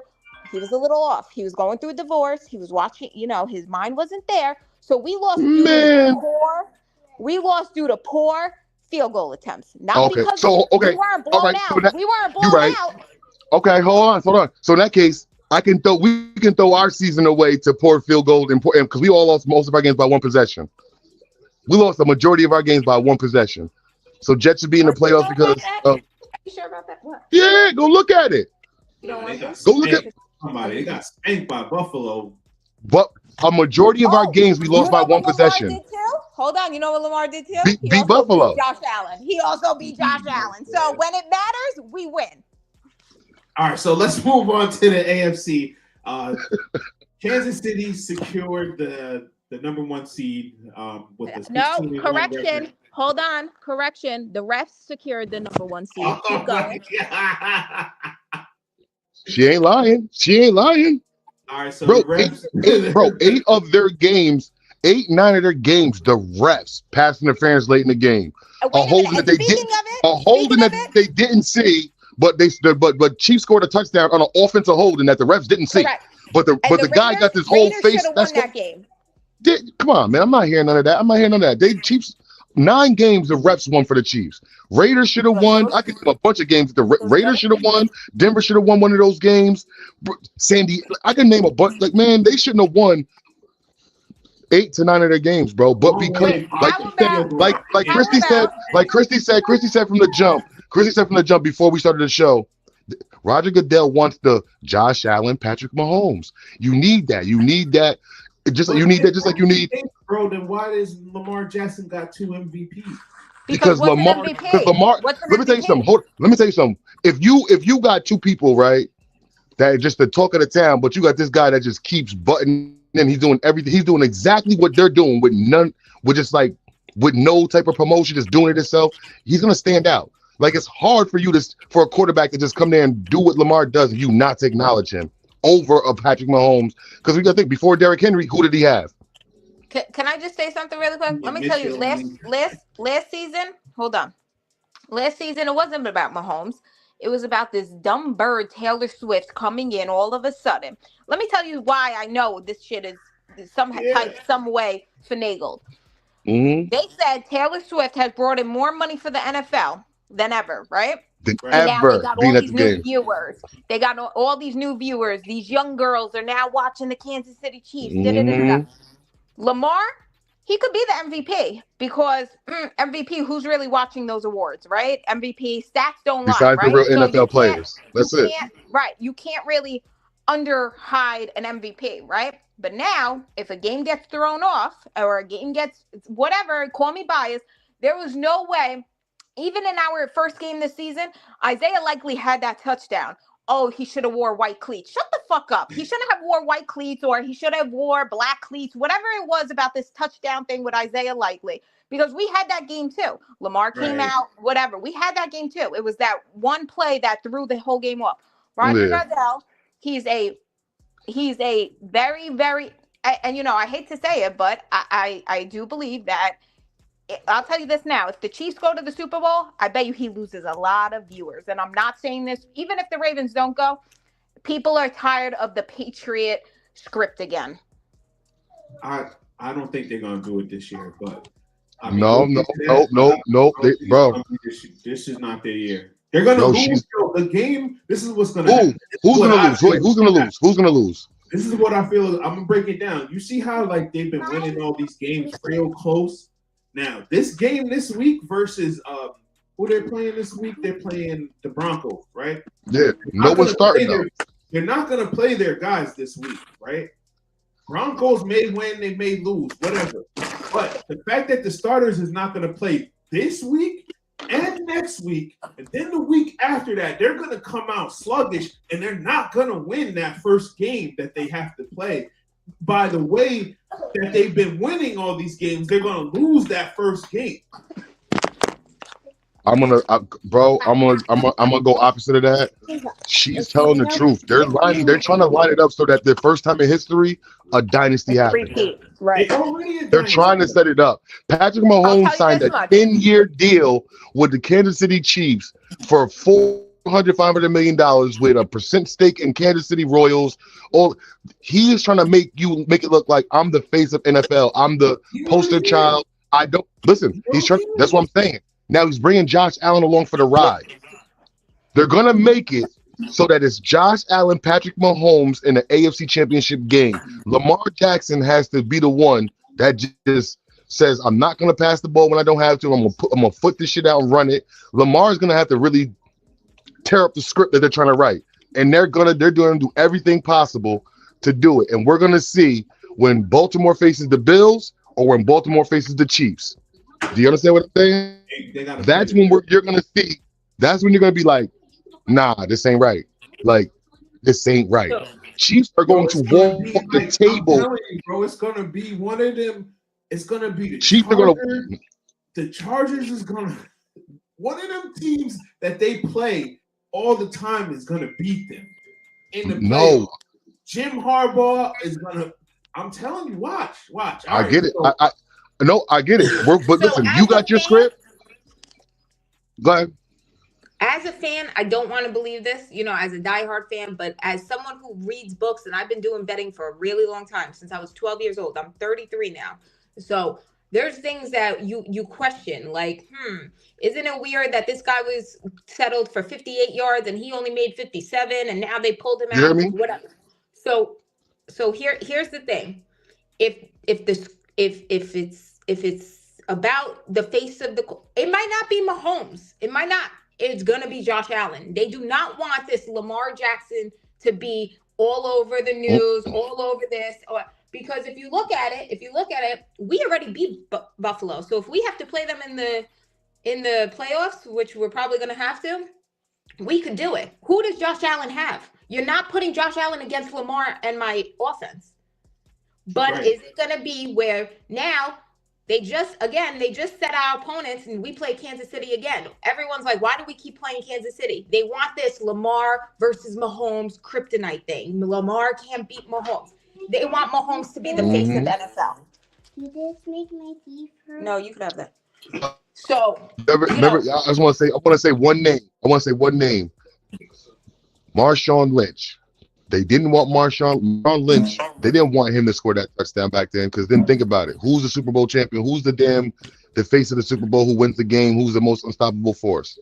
he was a little off. He was going through a divorce. He was watching, his mind wasn't there. So we lost due to poor field goal attempts. Not because we weren't blown out. We weren't blown out. Okay, hold on. So in that case, we can throw our season away to poor field goal because we all lost most of our games by one possession. We lost the majority of our games by one possession. So Jets should be in the playoffs because. Are you sure about that? What? Yeah, go look at it. Go look at somebody. They got spanked by Buffalo. But a majority of our games we lost by one possession. Hold on, you know what Lamar did too? Beat Buffalo. Josh Allen. He also beat Josh Allen. So when it matters, we win. All right, so let's move on to the AFC. Kansas City secured the number 1 seed with the correction. Hold on, correction. The refs secured the number 1 seed. Keep going. She ain't lying. All right, so bro, 8 of their games, 8, 9 of their games, the refs pass interference late in the game. A holding that they didn't see. But Chiefs scored a touchdown on an offensive holding that the refs didn't see. Correct. But the guy got this whole face. That's that game. Come on, man! I'm not hearing none of that. They Chiefs 9 games the refs won for the Chiefs. Raiders should have won. I could name a bunch of games that the Raiders should have won. Denver should have won one of those games. Sandy, I can name a bunch. Like, man, they shouldn't have won 8 to 9 of their games, bro. But because, like Kristi said from the jump. Kristi said from the jump before we started the show, Roger Goodell wants the Josh Allen, Patrick Mahomes. You need that. You need that. Just like you need that. Just like you need. Bro, then why does Lamar Jackson got 2 MVPs? Because Lamar. Let me tell you something. Let me tell you something. If you got 2 people, right, that are just the talk of the town, but you got this guy that just keeps butting and he's doing everything. He's doing exactly what they're doing with no type of promotion, just doing it himself. He's gonna stand out. Like, it's hard for for a quarterback to just come there and do what Lamar does and you not to acknowledge him over a Patrick Mahomes. Because we got to think, before Derrick Henry, who did he have? Can I just say something really quick? Let me tell you, last season, hold on. Last season, it wasn't about Mahomes. It was about this dumb bird, Taylor Swift, coming in all of a sudden. Let me tell you why I know this shit is some way finagled. Mm-hmm. They said Taylor Swift has brought in more money for the NFL than ever, right? Than and now ever they got being all at these the new game. viewers. They got all these new viewers. These young girls are now watching the Kansas City Chiefs. Mm-hmm. Lamar, he could be the MVP because MVP, who's really watching those awards, right? MVP stats don't lie, Besides right? the real NFL players. That's it. Right. You can't really underhide an MVP, right? But now, if a game gets thrown off or a game gets whatever, call me biased, there was no way. Even in our first game this season, Isaiah likely had that touchdown. Oh, he should have wore white cleats. Shut the fuck up. He shouldn't have wore white cleats, or he should have wore black cleats, whatever it was about this touchdown thing with Isaiah likely. Because we had that game too. Lamar came out, whatever. We had that game too. It was that one play that threw the whole game off. Roger Goodell, he's a very, very, and I hate to say it, but I do believe that. I'll tell you this now. If the Chiefs go to the Super Bowl, I bet you he loses a lot of viewers. And I'm not saying this, even if the Ravens don't go, people are tired of the Patriot script again. I don't think they're going to do it this year, but. I mean, no. Bro. This is not their year. They're going to lose the game. This is what's going to happen. Who's going to lose? Who's going to lose? Who's going to lose? This is what I feel. I'm going to break it down. You see how they've been winning all these games real close? Now, this game this week versus who they're playing this week, they're playing the Broncos, right? Yeah, no one's starting though. They're not going to play their guys this week, right? Broncos may win, they may lose, whatever. But the fact that the starters is not going to play this week and next week, and then the week after that, they're going to come out sluggish, and they're not going to win that first game that they have to play. By the way that they've been winning all these games, they're gonna lose that first game. I'm gonna go opposite of that. She's telling the truth. They're trying to line it up so that the first time in history a dynasty happens. Right. They're trying to set it up. Patrick Mahomes signed a 10-year deal with the Kansas City Chiefs for $500 million with a % stake in Kansas City Royals. He is trying to make it look like I'm the face of NFL. I'm the poster child. I don't listen. He's trying. That's what I'm saying. Now he's bringing Josh Allen along for the ride. They're gonna make it so that it's Josh Allen, Patrick Mahomes in the AFC Championship game. Lamar Jackson has to be the one that just says, "I'm not gonna pass the ball when I don't have to. I'm gonna foot this shit out and run it." Lamar's gonna have to really tear up the script that they're trying to write, and they're going to do everything possible to do it. And we're going to see when Baltimore faces the Bills or when Baltimore faces the Chiefs. Do you understand what I'm saying? That's when you're going to see. That's when you're going to be like, nah, this ain't right. Like, this ain't right. Chiefs are going to walk the table. You, bro, it's going to be one of them. It's going to be the Chiefs Chargers. are going to. The Chargers is going to. One of them teams that they play all the time is gonna beat them in the playoffs. No, Jim Harbaugh is gonna. I'm telling you, watch. I get it. I get it. But listen, you got your script. Go ahead. As a fan, I don't want to believe this, as a diehard fan, but as someone who reads books, and I've been doing betting for a really long time, since I was 12 years old. I'm 33 now. So there's things that you question, like, isn't it weird that this guy was settled for 58 yards and he only made 57, and now they pulled him out? Whatever. So here's the thing: if it's about the face of the, it might not be Mahomes. It might not. It's gonna be Josh Allen. They do not want this Lamar Jackson to be all over the news, all over this, because if you look at it, we already beat Buffalo. So if we have to play them in the playoffs, which we're probably going to have to, we could do it. Who does Josh Allen have? You're not putting Josh Allen against Lamar and my offense. But is it going to be where now they just set our opponents and we play Kansas City again? Everyone's like, why do we keep playing Kansas City? They want this Lamar versus Mahomes kryptonite thing. Lamar can't beat Mahomes. They want Mahomes to be the face of NFL. Did this make my teeth hurt? No, you could have that. So remember, I want to say one name. Marshawn Lynch. They didn't want Marshawn Lynch. They didn't want him to score that touchdown back then, because then think about it. Who's the Super Bowl champion? Who's the face of the Super Bowl, who wins the game? Who's the most unstoppable force?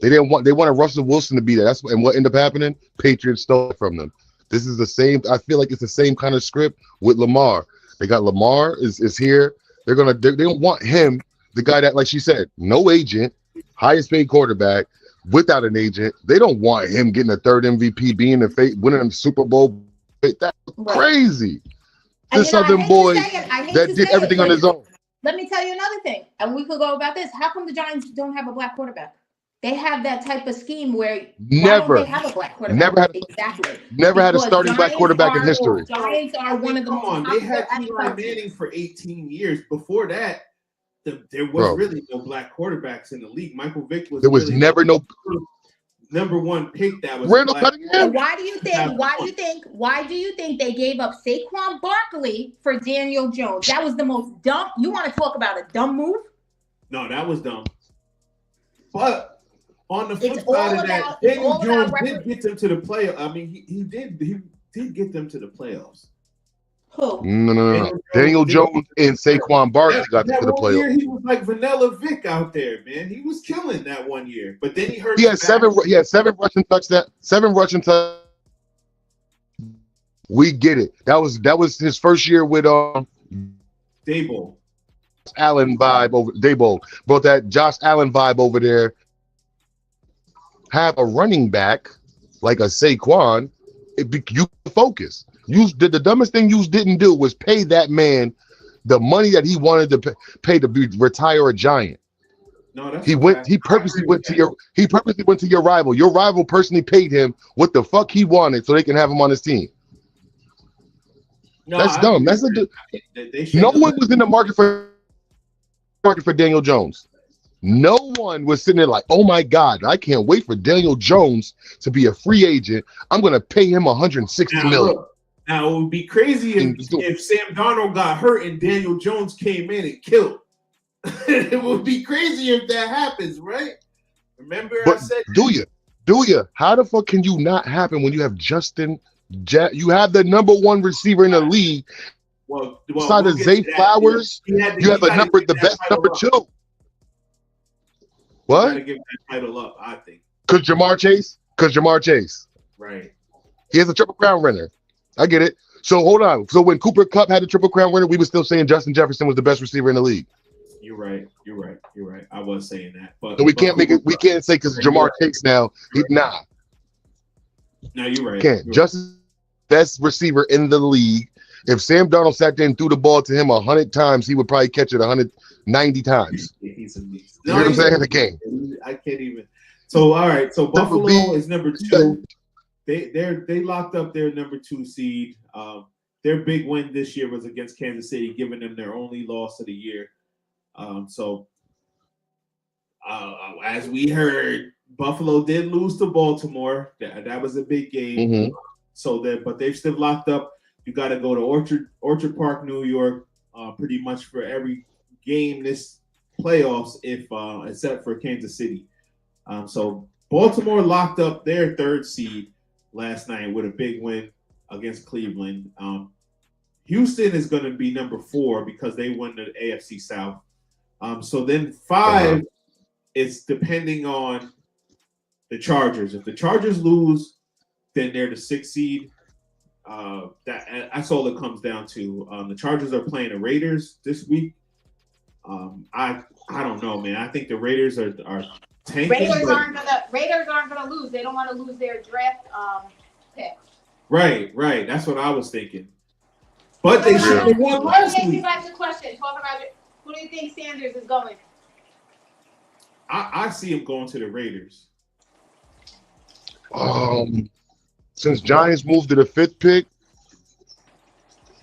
They wanted Russell Wilson to be there. And what ended up happening? Patriots stole it from them. This is the same. I feel like it's the same kind of script with Lamar. They got Lamar is here. They don't want him, the guy that, like she said, no agent, highest paid quarterback without an agent. They don't want him getting a third MVP, being the face, winning the Super Bowl. That's crazy. This Southern boy that did everything on his own. Let me tell you another thing, and we could go about this. How come the Giants don't have a black quarterback? They have that type of scheme where never they have a black quarterback. Never had a starting black quarterback in history. Giants are one of the most. They had Eli Manning for 18 years. Before that, there was really no black quarterbacks in the league. Michael Vick was. There was really never no number one pick that was. Randall Cunningham. Why do you think they gave up Saquon Barkley for Daniel Jones? That was the most dumb. You want to talk about a dumb move? No, that was dumb. But on the flip side of that, Daniel Jones did get them to the playoffs. I mean, he did get them to the playoffs. Who? No. Daniel Jones and Saquon Barkley got them to the playoffs. Year, he was like Vanilla Vic out there, man. He was killing that one year. But then he hurt. He had seven rushing touchdowns. 7 rushing touchdowns. We get it. That was his first year with Daboll. Allen vibe over Daboll. Brought that Josh Allen vibe over there. Have a running back like a Saquon, you focus. The dumbest thing you didn't do was pay that man the money that he wanted to pay to retire a Giant. No, that's he purposely went to your rival. Your rival personally paid him what the fuck he wanted so they can have him on his team. No, that's dumb. No one was in the market for Daniel Jones. No one was sitting there like, oh my God, I can't wait for Daniel Jones to be a free agent. I'm going to pay him $160 million. Now, it would be crazy if Sam Darnold got hurt and Daniel Jones came in and killed. It would be crazy if that happens, right? Remember I said... Do you? How the fuck can you not happen when you have you have the number one receiver in the league? Besides of Zay Flowers, you have the best number 2. What? Gotta give that title up, I think. Because Jamar Chase. Right. He has a Triple Crown winner. I get it. So hold on. So when Cooper Kupp had the Triple Crown winner, we were still saying Justin Jefferson was the best receiver in the league. You're right. I was saying that. But so we can't say because Jamar Chase now. Nah. No, you're right. Can't. Justin, best receiver in the league. If Sam Darnold sat there and threw the ball to him 100 times, he would probably catch it 190 times. He's a beast. You know what I'm saying? The game. I can't even. So all right. So Buffalo is number 2. They locked up their number 2 seed. Their big win this year was against Kansas City, giving them their only loss of the year. As we heard, Buffalo did lose to Baltimore. That was a big game. Mm-hmm. But they've still locked up. You got to go to Orchard Park, New York, pretty much for every game this playoffs, except for Kansas City. So Baltimore locked up their 3rd seed last night with a big win against Cleveland. Houston is going to be number 4 because they won the AFC South. So then 5 is depending on the Chargers. If the Chargers lose, then they're the 6th seed. That's all it comes down to. The Chargers are playing the Raiders this week. I don't know, man. I think the Raiders are tanking. Raiders aren't gonna lose. They don't want to lose their draft pick. Right. That's what I was thinking. But they should have won last week. Let me ask you guys a question. Talk about it. Who do you think Sanders is going? I see him going to the Raiders. Since Giants moved to the 5th pick,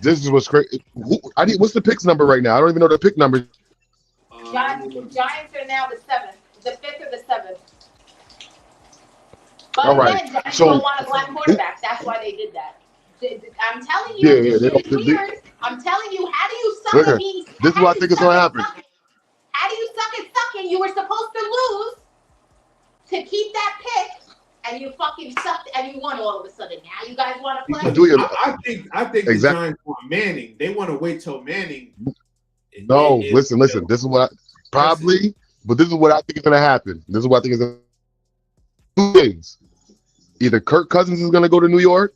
this is what's great. What's the picks number right now? I don't even know the pick number. Giants are now the 7th, the 5th or the 7th. But all right. again, Giants don't want a black quarterback. That's why they did that. I'm telling you, it's weird. I'm telling you, how do you suck at being? This is what I think is going to happen. How do you suck at sucking? You were supposed to lose to keep that pick. And you fucking sucked, and you won all of a sudden. Now you guys want to play? I think the Giants want Manning. They want to wait till Manning. No, listen. This is what but this is what I think is going to happen. This is what I think is going to happen. 2 things. Either Kirk Cousins is going to go to New York,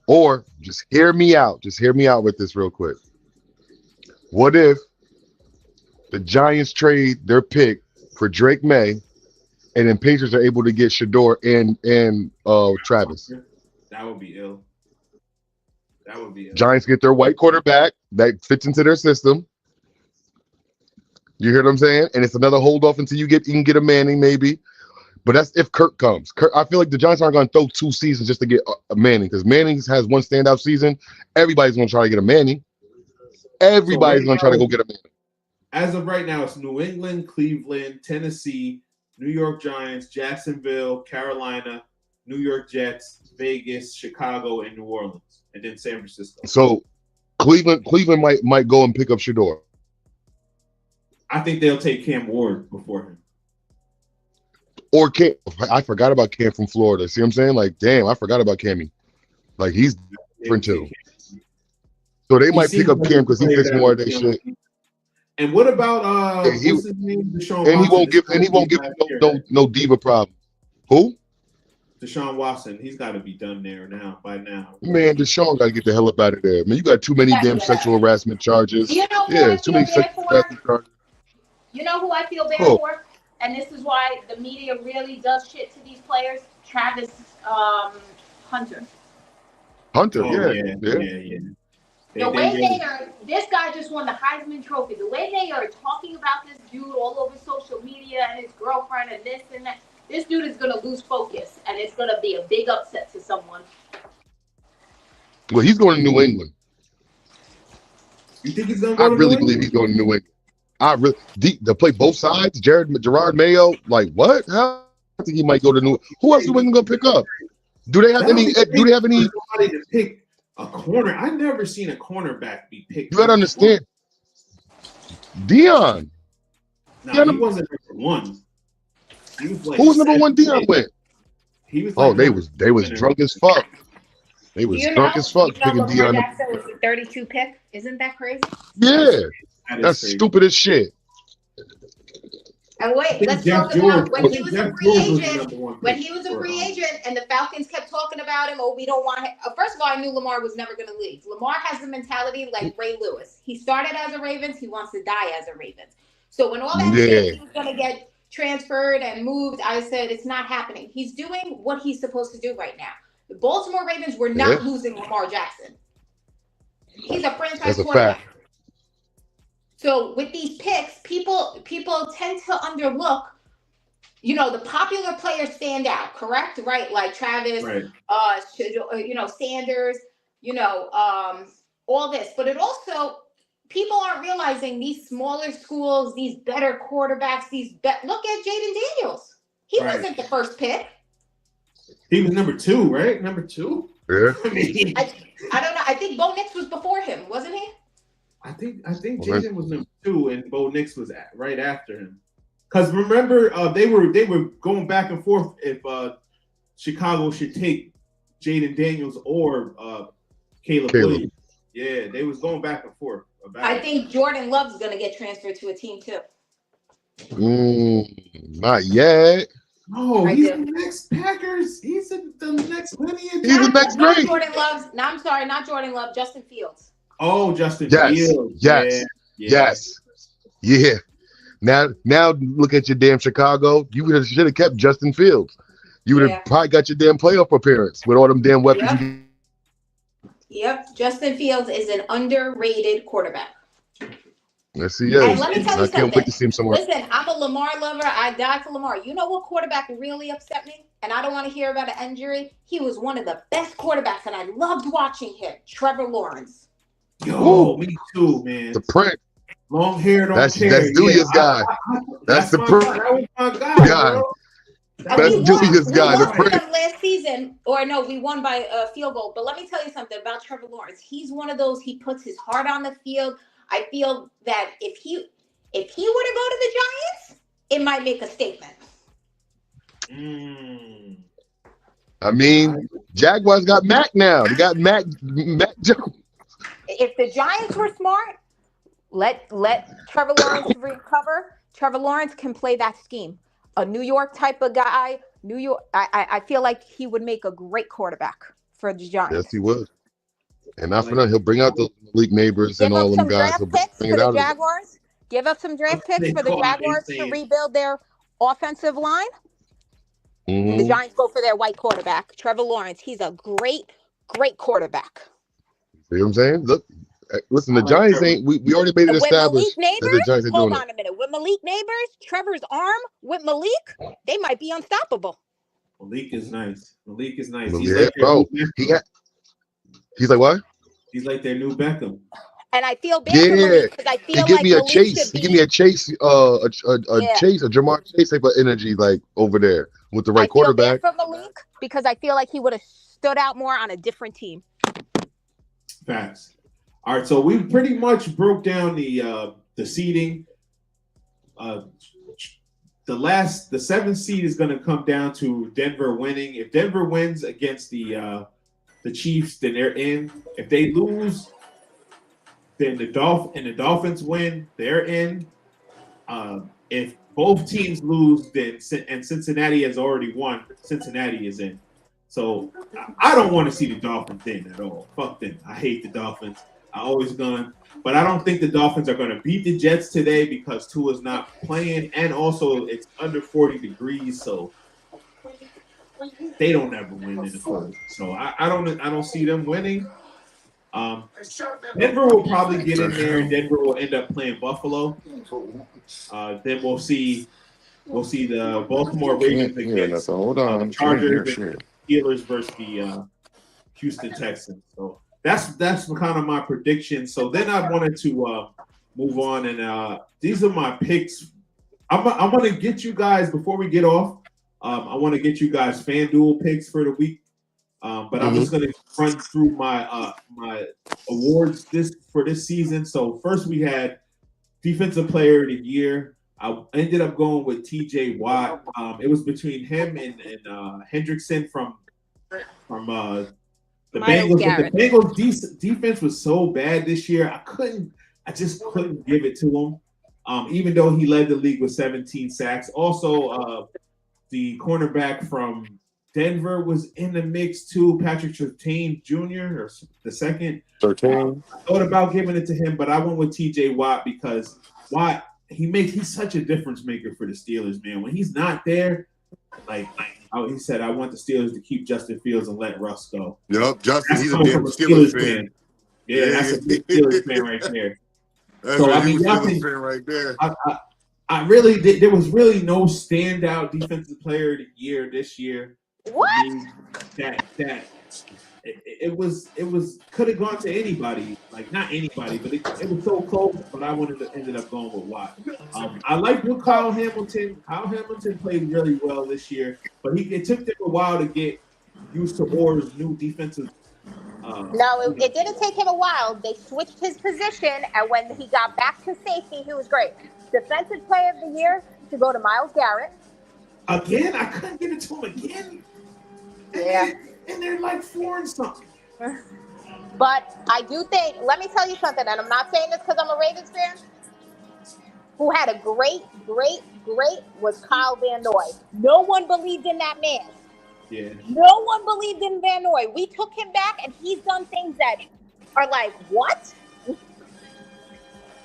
or just hear me out. Just hear me out with this real quick. What if the Giants trade their pick for Drake May, and then Patriots are able to get Shador and Travis? That would be ill. Giants get their white quarterback that fits into their system. You hear what I'm saying? And it's another hold off until you can get a Manning maybe. But that's if Kirk comes. I feel like the Giants aren't going to throw 2 seasons just to get a Manning, because Manning has one standout season. Everybody's going to try to get a Manning. Everybody's going to try to go get a Manning. As of right now, it's New England, Cleveland, Tennessee, New York Giants, Jacksonville, Carolina, New York Jets, Vegas, Chicago, and New Orleans, and then San Francisco. So Cleveland might go and pick up Shador. I think they'll take Cam Ward before him. Or Cam. I forgot about Cam from Florida. See what I'm saying? Like, damn, I forgot about Cammy. Like, he's different too. So they might pick up Cam because he fits more of their shit. And what about what's his name? Deshaun Watson. He won't give no diva problem. Who? Deshaun Watson. He's got to be done there by now. Man, Deshaun got to get the hell up out of there. Man, you got too many damn sexual harassment charges. You know too many sexual harassment charges. You know who I feel bad for? And this is why the media really does shit to these players. Travis Hunter. Yeah. The way they are, this guy just won the Heisman Trophy. The way they are talking about this dude all over social media and his girlfriend and this and that, this dude is going to lose focus, and it's going to be a big upset to someone. Well, he's going to New England. You think he's going to go to New England? I really believe he's going to New England. To play both sides, Gerard Mayo, like what? How? I think he might go to New. Who else New England going to pick up? Do they have any? Do they have any? Somebody to pick a corner. I've never seen a cornerback be picked. You gotta understand. Dion. No, he wasn't number 1. He was like, who was number 1? Dion with. He was. Like they was drunk as fuck. They was drunk as fuck picking Dion. Jackson was the 32 pick. Isn't that crazy? Yeah, that's stupid as shit. And wait, let's talk about when he was a free agent. When he was a free agent, and the Falcons kept talking about him. Oh, we don't want him. First of all, I knew Lamar was never going to leave. Lamar has the mentality like Ray Lewis. He started as a Ravens. He wants to die as a Ravens. So when all that shit, he was going to get transferred and moved, I said it's not happening. He's doing what he's supposed to do right now. The Baltimore Ravens were not losing Lamar Jackson. He's a franchise quarterback. Fact. So with these picks, people tend to underlook, the popular players stand out, correct? Right? Like Travis, right. Sanders, all this. But it also, people aren't realizing these smaller schools, these better quarterbacks, look at Jaden Daniels. He wasn't the first pick. He was number 2, right? Number 2? Yeah. I don't know. I think Bo Nix was before him, wasn't he? I think Jaden was number 2 and Bo Nix was right after him. Because remember, they were going back and forth if Chicago should take Jaden Daniels or Caleb Williams. Yeah, they was going back and forth about I think Jordan Love's gonna get transferred to a team too. Not yet. No, he's the next Packers. He's the next lineage. He's the next not great. Jordan Love's. No, I'm sorry, not Jordan Love. Justin Fields. Oh, Justin Yes. Fields. Yes. Yeah. Yes. Yeah. Now look at your damn Chicago. You should have kept Justin Fields. You would have probably got your damn playoff appearance with all them damn weapons. Yep. Justin Fields is an underrated quarterback. Yes, he is. And let me tell you I can't wait to see him somewhere. Listen, I'm a Lamar lover. I died for Lamar. You know what quarterback really upset me? And I don't want to hear about an injury. He was one of the best quarterbacks, and I loved watching him. Trevor Lawrence. Yo, me too, man. The Prince. Long hair, don't That's care. DOOWYAH's guy. That's the Prince. That was my guy, bro. That's DOOWYAH's guy. We The won Prince. last season, or no, we won by a field goal. But let me tell you something about Trevor Lawrence. He's one of those. He puts his heart on the field. I feel that if he were to go to the Giants, it might make a statement. I mean, Jaguars got Mac now. They got Mac Jones. If the Giants were smart, let Trevor Lawrence recover. Trevor Lawrence can play that scheme. A New York type of guy. New York. I feel like he would make a great quarterback for the Giants. Yes, he would. And not for nothing, he'll bring out the Malik Neighbors and all them guys. He'll bring it out of Jaguars. Give up some draft picks for the Jaguars to rebuild their offensive line. The Giants go for their white quarterback, Trevor Lawrence. He's a great quarterback. You know what I'm saying? Look, listen, the Giants ain't. We already made it established that the Giants are doing it. Hold on a minute. With Malik Neighbors, Trevor's arm with Malik, they might be unstoppable. Malik is nice. He's like bro. He's like what? He's like their new Beckham. And I feel bad for Malik because I feel like give me a Chase. He give me a Chase, Chase, a Jamar Chase type of energy, like over there with the right quarterback. I feel bad for Malik because I feel like he would have stood out more on a different team. Facts. All right, so we pretty much broke down the seeding. The 7th seed is going to come down to Denver winning. If Denver wins against the Chiefs, then they're in. If they lose, then the Dolphins win, they're in. If both teams lose, then and Cincinnati has already won, Cincinnati is in. So I don't want to see the Dolphins in at all. Fuck them. I hate the Dolphins. I always gonna, but I don't think the Dolphins are going to beat the Jets today because Tua's not playing, and also it's under 40 degrees, so they don't ever win in the cold. So I don't see them winning. Denver will probably get in there, and Denver will end up playing Buffalo. Then we'll see the Baltimore Ravens against the Chargers and Steelers versus the Houston Texans. So that's kind of my prediction. So then I wanted to move on, and these are my picks. I'm going to get you guys before we get off. I want to get you guys FanDuel picks for the week. But I'm just going to run through my my awards for this season. So first we had Defensive Player of the Year. I ended up going with TJ Watt. It was between him and Hendrickson from the Bengals. But the Bengals defense was so bad this year. I just couldn't give it to him. Even though he led the league with 17 sacks. Also, the cornerback from Denver was in the mix too. Patrick Surtain Jr. or the second. I thought about giving it to him, but I went with TJ Watt because Watt he's such a difference maker for the Steelers, man. When he's not there, he said, I want the Steelers to keep Justin Fields and let Russ go. Yep, Justin, he's a damn Steelers fan. Yeah, that's a big Steelers fan right there. So I mean, Steelers fan right there. I really did. There was really no standout defensive player of the year this year. What? It was could have gone to anybody, like not anybody, but it was so close. But I ended up going with Watt. I like what Kyle Hamilton. Kyle Hamilton played really well this year, but it took them a while to get used to Orr's new defensive. No, it didn't take him a while. They switched his position, and when he got back to safety, he was great. Defensive Player of the Year to go to Myles Garrett. Again, I couldn't give it to him again. Yeah. And they're like 4 and something. But I do think, let me tell you something, and I'm not saying this because I'm a Ravens fan, who had a great was Kyle Van Noy. No one believed in that man. Yeah. No one believed in Van Noy. We took him back, and he's done things that are like, what?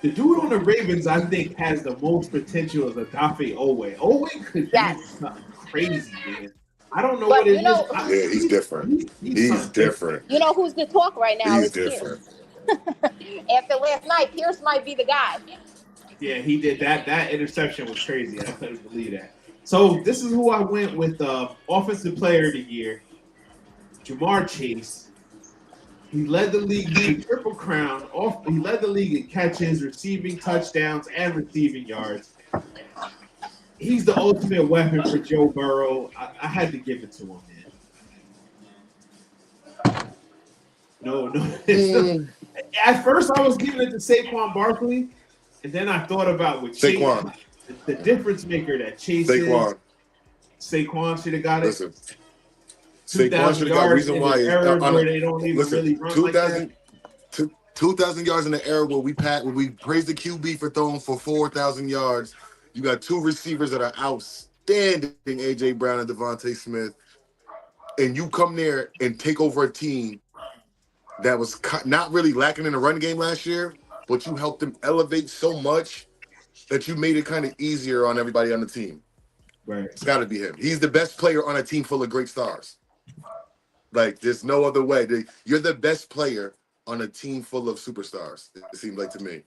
The dude on the Ravens, I think, has the most potential as a Dafe Owe. Owe could do something crazy, man. I don't know what it is. Yeah, he's different. He's different. You know who's the talk right now? He's is different. After last night, Pierce might be the guy. Yeah, he did that. That interception was crazy. I couldn't believe that. So this is who I went with. Offensive Player of the Year, Jamar Chase. He led the league in Triple Crown. He led the league in catches, receiving touchdowns, and receiving yards. He's the ultimate weapon for Joe Burrow. I had to give it to him, man. No. At first, I was giving it to Saquon Barkley, and then I thought about with Saquon, the difference maker that Chase Saquon. Saquon should have got it. Listen, Saquon should have got. Reason why is they don't even really run 2,000 2,000 yards in the era where we praised the QB for throwing for 4,000 yards. You got two receivers that are outstanding, A.J. Brown and Devontae Smith, and you come there and take over a team that was not really lacking in the run game last year, but you helped them elevate so much that you made it kind of easier on everybody on the team. Right. It's got to be him. He's the best player on a team full of great stars. Like, there's no other way. You're the best player on a team full of superstars, it seems like to me.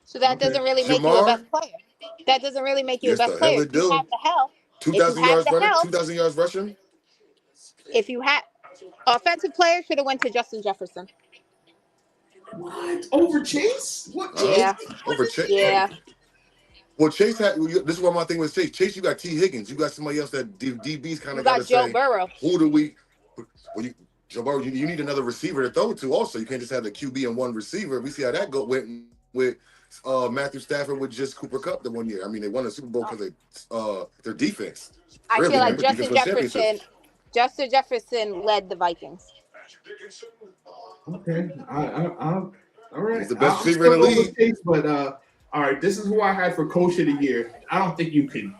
So that doesn't really make you a best player. That doesn't really make you a best player. If you have the help. 2,000 yards running, 2,000 yards rushing. If you had offensive player, should have went to Justin Jefferson. What? Over Chase? What? Yeah. Over Chase? Yeah. Well, Chase had. This is what my thing was. Chase, you got T. Higgins. You got somebody else that DB's kind of got to say. Joe Burrow. Who do we? Well, Joe Burrow. You need another receiver to throw to. Also, you can't just have the QB and one receiver. We see how that went with Matthew Stafford with just Cooper Kupp the one year. I mean, they won the Super Bowl because their defense. I feel like Justin Jefferson led the Vikings. Okay, all right. He's the best receiver in the league. Chase, but all right, this is who I had for Coach of the Year. I don't think you can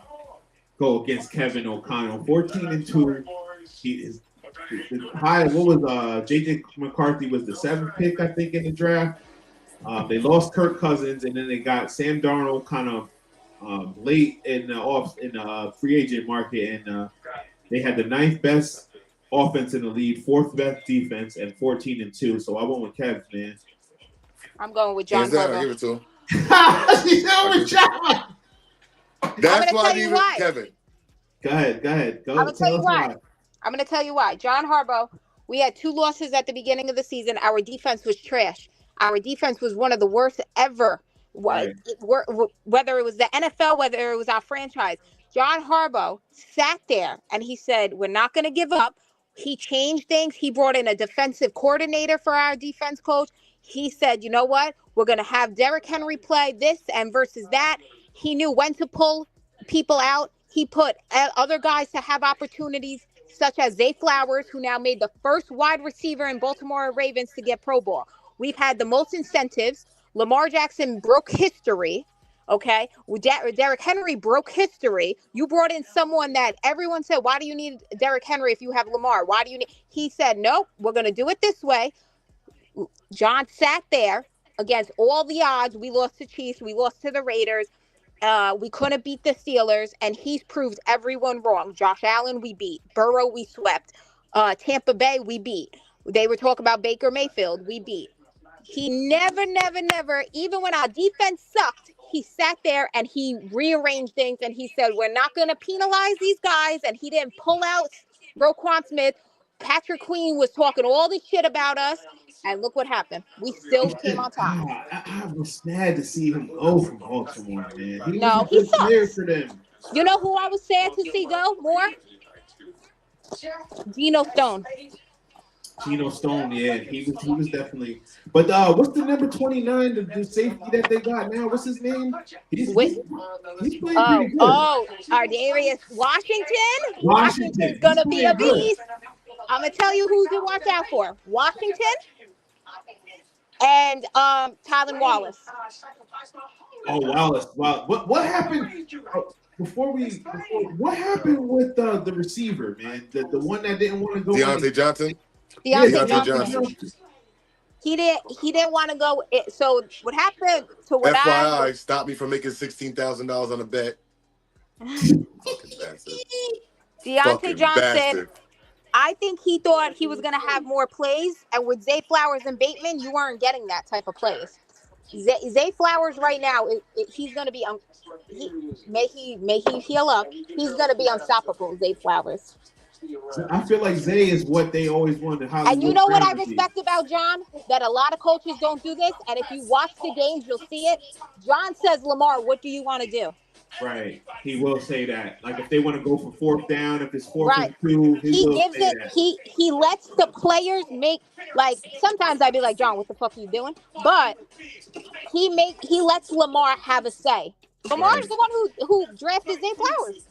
go against Kevin O'Connell. 14-2. He is high. What was JJ McCarthy was the 7th pick, I think, in the draft. They lost Kirk Cousins, and then they got Sam Darnold kind of late in the free agent market, and they had the 9th best offense in the league, 4th best defense, and 14-2. So I went with Kev, man. I'm going with John Harbaugh. Give it to him. He's going with John. That's why I need Kevin. Go ahead. I'm going to tell you why. I'm going to tell you why. John Harbaugh, we had 2 losses at the beginning of the season. Our defense was trash. Our defense was one of the worst ever. Right. Whether it was the NFL, whether it was our franchise. John Harbaugh sat there and he said, we're not going to give up. He changed things. He brought in a defensive coordinator for our defense coach. He said, you know what? We're going to have Derrick Henry play this and versus that. He knew when to pull people out. He put other guys to have opportunities, such as Zay Flowers, who now made the first wide receiver in Baltimore Ravens to get Pro Bowl. We've had the most incentives. Lamar Jackson broke history. Okay, Derrick Henry broke history. You brought in someone that everyone said, why do you need Derrick Henry if you have Lamar? Why do you need? He said, nope, we're going to do it this way. John sat there against all the odds. We lost to Chiefs. We lost to the Raiders. We couldn't beat the Steelers, and he's proved everyone wrong. Josh Allen, we beat. Burrow, we swept. Tampa Bay, we beat. They were talking about Baker Mayfield. We beat. He never, even when our defense sucked, he sat there and he rearranged things and he said, we're not going to penalize these guys. And he didn't pull out Roquan Smith. Patrick Queen was talking all this shit about us. And look what happened. We still came on top. I was sad to see him go from Baltimore, man. He sucks. You know who I was sad to see go more? Geno Stone. Geno Stone, yeah, he was definitely. But what's the number 29, the safety that they got now? What's his name? He's playing pretty good. Ardarius Washington. Washington's gonna be a beast. I'm gonna tell you who to watch out for: Washington and Tylen Wallace. Oh, Wallace! Wow, what happened? What happened with the receiver, man? The one that didn't want to go. Deontay Johnson. Deontay Johnson. He didn't want to go. So what happened to what FYI, stopped me from making $16,000 on a bet. Fucking bastard. Deontay Johnson. I think he thought he was going to have more plays, and with Zay Flowers and Bateman, you weren't getting that type of plays. Zay Flowers right now, he's going to be may he heal up. He's going to be unstoppable. Zay Flowers. I feel like Zay is what they always wanted. And you know what I respect about John? That a lot of coaches don't do this, and if you watch the games, you'll see it. John says, Lamar, what do you want to do? Right, he will say that. Like if they want to go for fourth down, if it's fourth and 2, he gives it. That. He lets the players make. Like sometimes I'd be like, John, what the fuck are you doing? But he lets Lamar have a say. Lamar's the one who drafted Zay Flowers.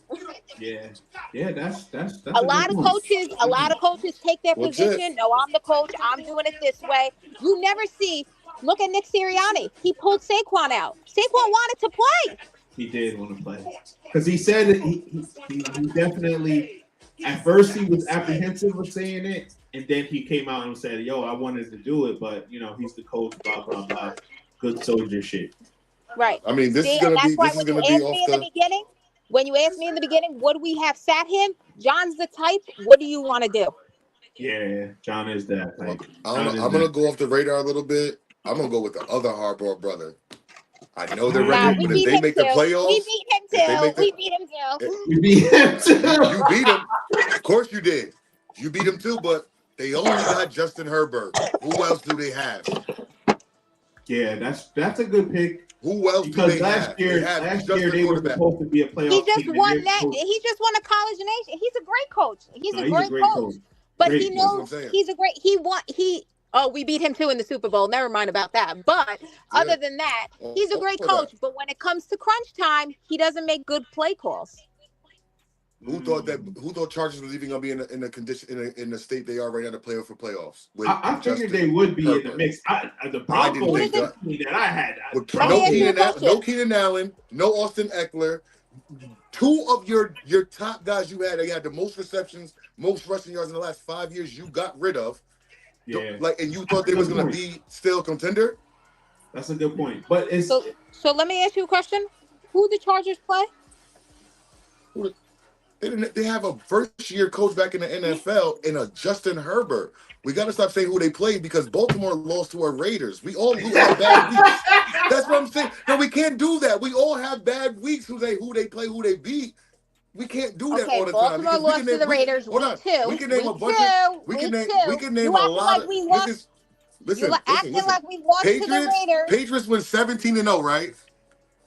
Yeah, that's a lot of coaches. A lot of coaches take their position. No, I'm the coach. I'm doing it this way. You never see. Look at Nick Sirianni. He pulled Saquon out. Saquon wanted to play. He did want to play because he said that he definitely. At first, he was apprehensive of saying it, and then he came out and said, "Yo, I wanted to do it, but he's the coach." Blah blah blah. Good soldier shit. Right. I mean, this is gonna be off the beginning. When you asked me in the beginning, what do we have sat him? John's the type. What do you want to do? Yeah, John is that type. I'm gonna go off the radar a little bit. I'm gonna go with the other Harbaugh brother. I know they're ready, but if they make the playoffs, we beat him too. We beat him too. You beat him. Of course you did. You beat him too, but they only got Justin Herbert. Who else do they have? Yeah, that's a good pick. Who else do they have? Last year they were supposed to be a playoff team. He just won a college nation. He's a great coach. He's a great coach. But he knows he's a great. Oh, we beat him too in the Super Bowl. Never mind about that. But other than that, he's a great coach. But when it comes to crunch time, he doesn't make good play calls. Who thought Chargers was even going to be in the condition in the state they are right now to play for playoffs? I figured they would be in the mix. The Broncos that I had. No Keenan Allen, no Austin Eckler. Two of your top guys you had. They had the most receptions, most rushing yards in the last 5 years. You got rid of. Yeah. And you thought they was going to be still contender? That's a good point. But it's so let me ask you a question. Who the Chargers play? They have a first-year coach back in the NFL and a Justin Herbert. We got to stop saying who they played because Baltimore lost to our Raiders. We all have bad weeks. That's what I'm saying. No, we can't do that. We all have bad weeks. Who they play, who they beat. We can't do that all the time. Baltimore lost to the Raiders. We can name a bunch of. We can name a lot of. Listen. Like we lost to the Raiders. Patriots went 17-0, right?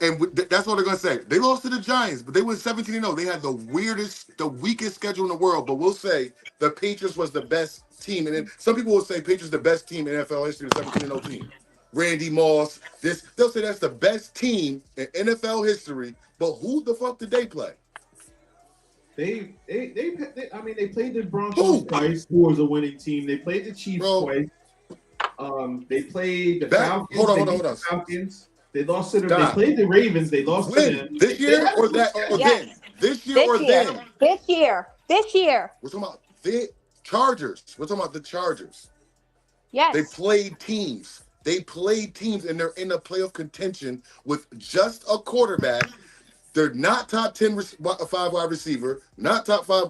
And that's what they're going to say. They lost to the Giants, but they went 17-0. They had the weakest schedule in the world. But we'll say the Patriots was the best team. And then some people will say Patriots the best team in NFL history, the 17-0 team. Randy Moss, they'll say that's the best team in NFL history. But who the fuck did they play? They played the Broncos twice, who was a winning team. They played the Chiefs twice. They played the Falcons. Hold on. Falcons. They lost to them. They played the Ravens. They lost to them. This year or that? Then? This year or then? This year. We're talking about the Chargers. We're talking about the Chargers. Yes. They played teams. And they're in a playoff contention with just a quarterback. They're not top 10 5 wide receiver, not top 5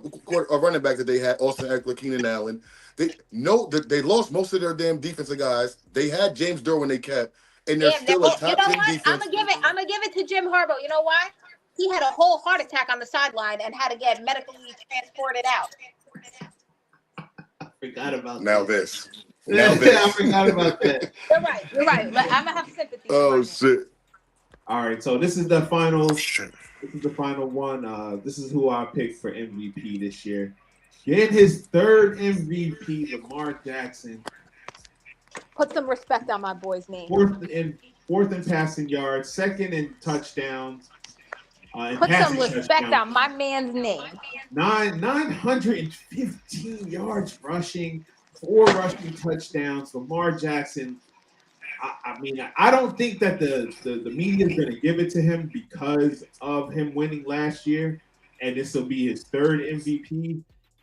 running back that they had, Austin Eckler, Keenan Allen. They lost most of their damn defensive guys. They had James Derwin they kept. And they're still a top 10 defense. I'm gonna give it to Jim Harbaugh. You know why? He had a whole heart attack on the sideline and had to get medically transported out. I forgot about now that. This. I forgot about that. You're right. But I'm gonna have sympathy. Oh shit! All right, so this is the final. This is the final one. This is who I picked for MVP this year. Get his third MVP, Lamar Jackson. Put some respect on my boy's name. Fourth in passing yards, second in touchdowns. Put some respect on my man's name. 915 yards rushing, 4 rushing touchdowns. Lamar Jackson. I mean, I don't think that the media is going to give it to him because of him winning last year, and this will be his 3rd MVP.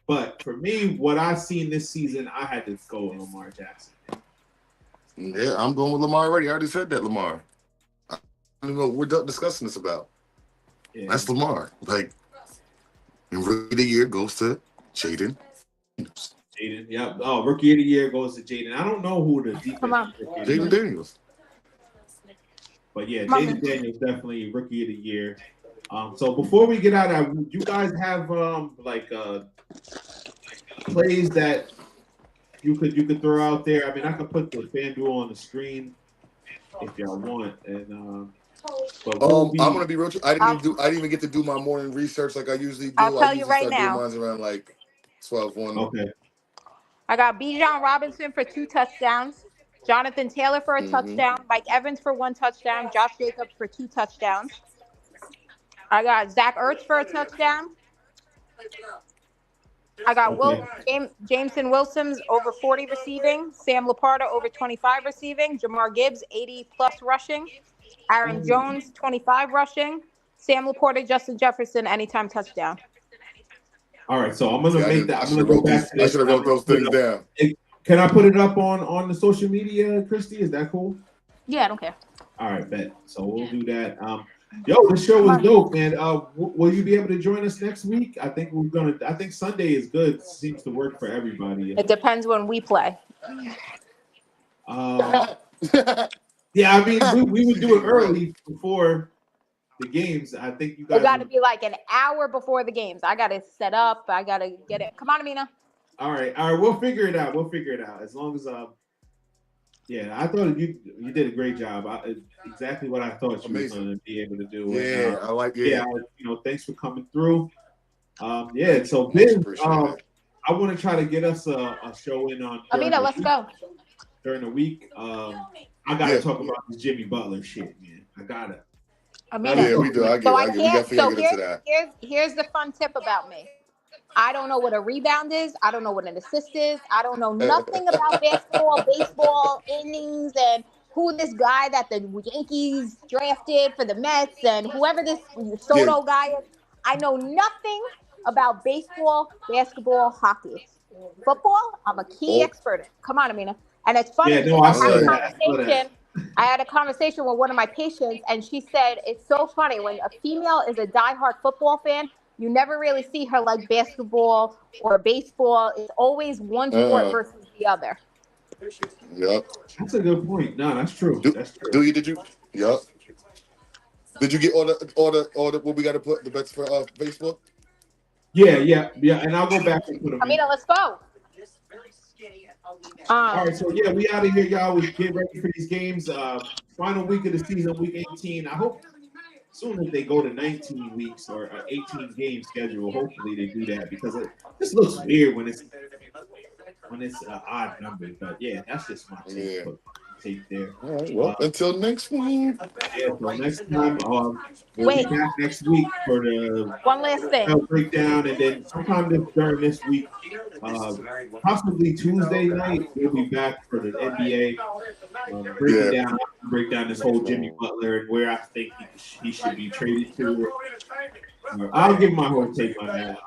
But for me, what I've seen this season, I had to go with Lamar Jackson. Yeah, I'm going with Lamar already. I already said that, Lamar. I don't know what we're discussing this about. Yeah. That's Lamar. Like, and rookie of the year goes to Jaden. Jaden, yeah. Oh, rookie of the year goes to Jaden. I don't know who the defense is. Jaden Daniels. But yeah, Jaden Daniels definitely rookie of the year. So before we get out of that, you guys have plays that you could throw out there. I mean, I could put the FanDuel on the screen if y'all want. And I'm gonna be real. I didn't even get to do my morning research like I usually do. I'll tell you right now. Mine's around like 12:01. Okay. I got Bijan Robinson for 2 touchdowns, Jonathan Taylor for a touchdown, Mike Evans for 1 touchdown, Josh Jacobs for 2 touchdowns. I got Zach Ertz for a touchdown. I got Jameson Wilson's over 40 receiving, Sam Laporta over 25 receiving, Jamar Gibbs 80+ rushing, Aaron Jones 25 rushing, Sam Laporta, Justin Jefferson anytime touchdown. All right, so I'm gonna make that. I'm gonna go back to this. I should have wrote those things down. Can I put it up on the social media, Kristi? Is that cool? Yeah, I don't care. All right, bet. So we'll do that. Yo, the show was dope, man. Will you be able to join us next week? I think I think Sunday is good. Seems to work for everybody. It depends when we play. Yeah, I mean, we would do it early before the games. I think you guys. It got to be like an hour before the games. I got to set up. I got to get it. Come on, Amina. All right. We'll figure it out. As long as yeah, I thought you did a great job. Exactly what I thought you were going to be able to do. Yeah, I like it. Yeah, thanks for coming through. Yeah, so Ben, I want to try to get us a show in on. Amina, let's go. During the week, I gotta talk about this Jimmy Butler shit, man. I gotta. Amina, yeah, we do. I get into that. Here's the fun tip about me. I don't know what a rebound is. I don't know what an assist is. I don't know nothing about basketball, baseball, innings, and who this guy that the Yankees drafted for the Mets and whoever this Soto guy is. I know nothing about baseball, basketball, hockey. Football, I'm a key expert. Come on, Amina. And it's funny. Yeah, no, I had a conversation with one of my patients, and she said it's so funny when a female is a diehard football fan. You never really see her like basketball or baseball. It's always one sport versus the other. Yep. That's a good point. No, that's true. That's true. Did you? Yep. Did you get all the what we got to put the bets for baseball? Yeah. And I'll go back and put them. Amina, let's go. All right, so yeah, we out of here, y'all. We get ready for these games. Final week of the season, week 18. I hope soon as they go to 19 weeks or 18 game schedule, hopefully they do that because it just looks weird when it's odd numbers. But yeah, that's just my take there. All right, well, until next week. Yeah, so next time, we'll be back next week for the one last thing breakdown, and then sometime during this week, possibly Tuesday night, we'll be back for the NBA. Break down this whole Jimmy Butler and where I think he should be traded to. I'll give my whole take on that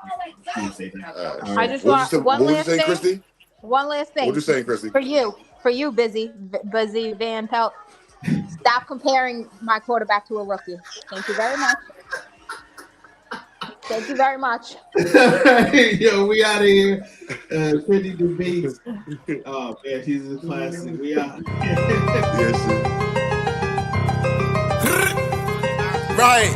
on Tuesday night. I just want one last thing. Kristi? One last thing. What you saying, Kristi? For you, busy Van Pelt. Stop comparing my quarterback to a rookie. Thank you very much. Thank you very much. Yo, we out of here. Trendy debates. Oh man, she's a classic. We out. Right.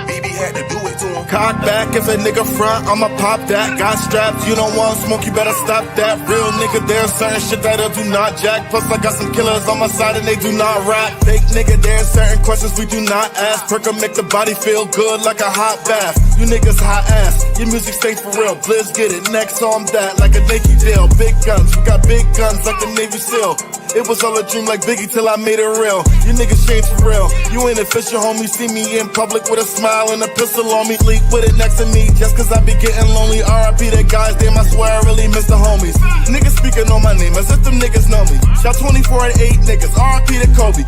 BB had to do it to him. Cock back if a nigga front, I'ma pop that. Got straps, you don't want smoke, you better stop that. Real nigga, there's certain shit that I do not jack. Plus I got some killers on my side and they do not rap. Fake nigga, there's certain questions we do not ask. Perka make the body feel good like a hot bath. You niggas hot ass, your music stays for real. Blizz get it, next on that like a Nike deal. Big guns, we got big guns like the Navy SEAL. It was all a dream like Biggie till I made it real. You niggas changed for real. You ain't official, homie. See me in public with a smile and a pistol on me. Sleep with it next to me just cause I be getting lonely. R.I.P. that guys, damn, I swear I really miss the homies. Niggas speaking on my name as if them niggas know me. Shot 24 at 8 niggas. R.I.P. to Kobe.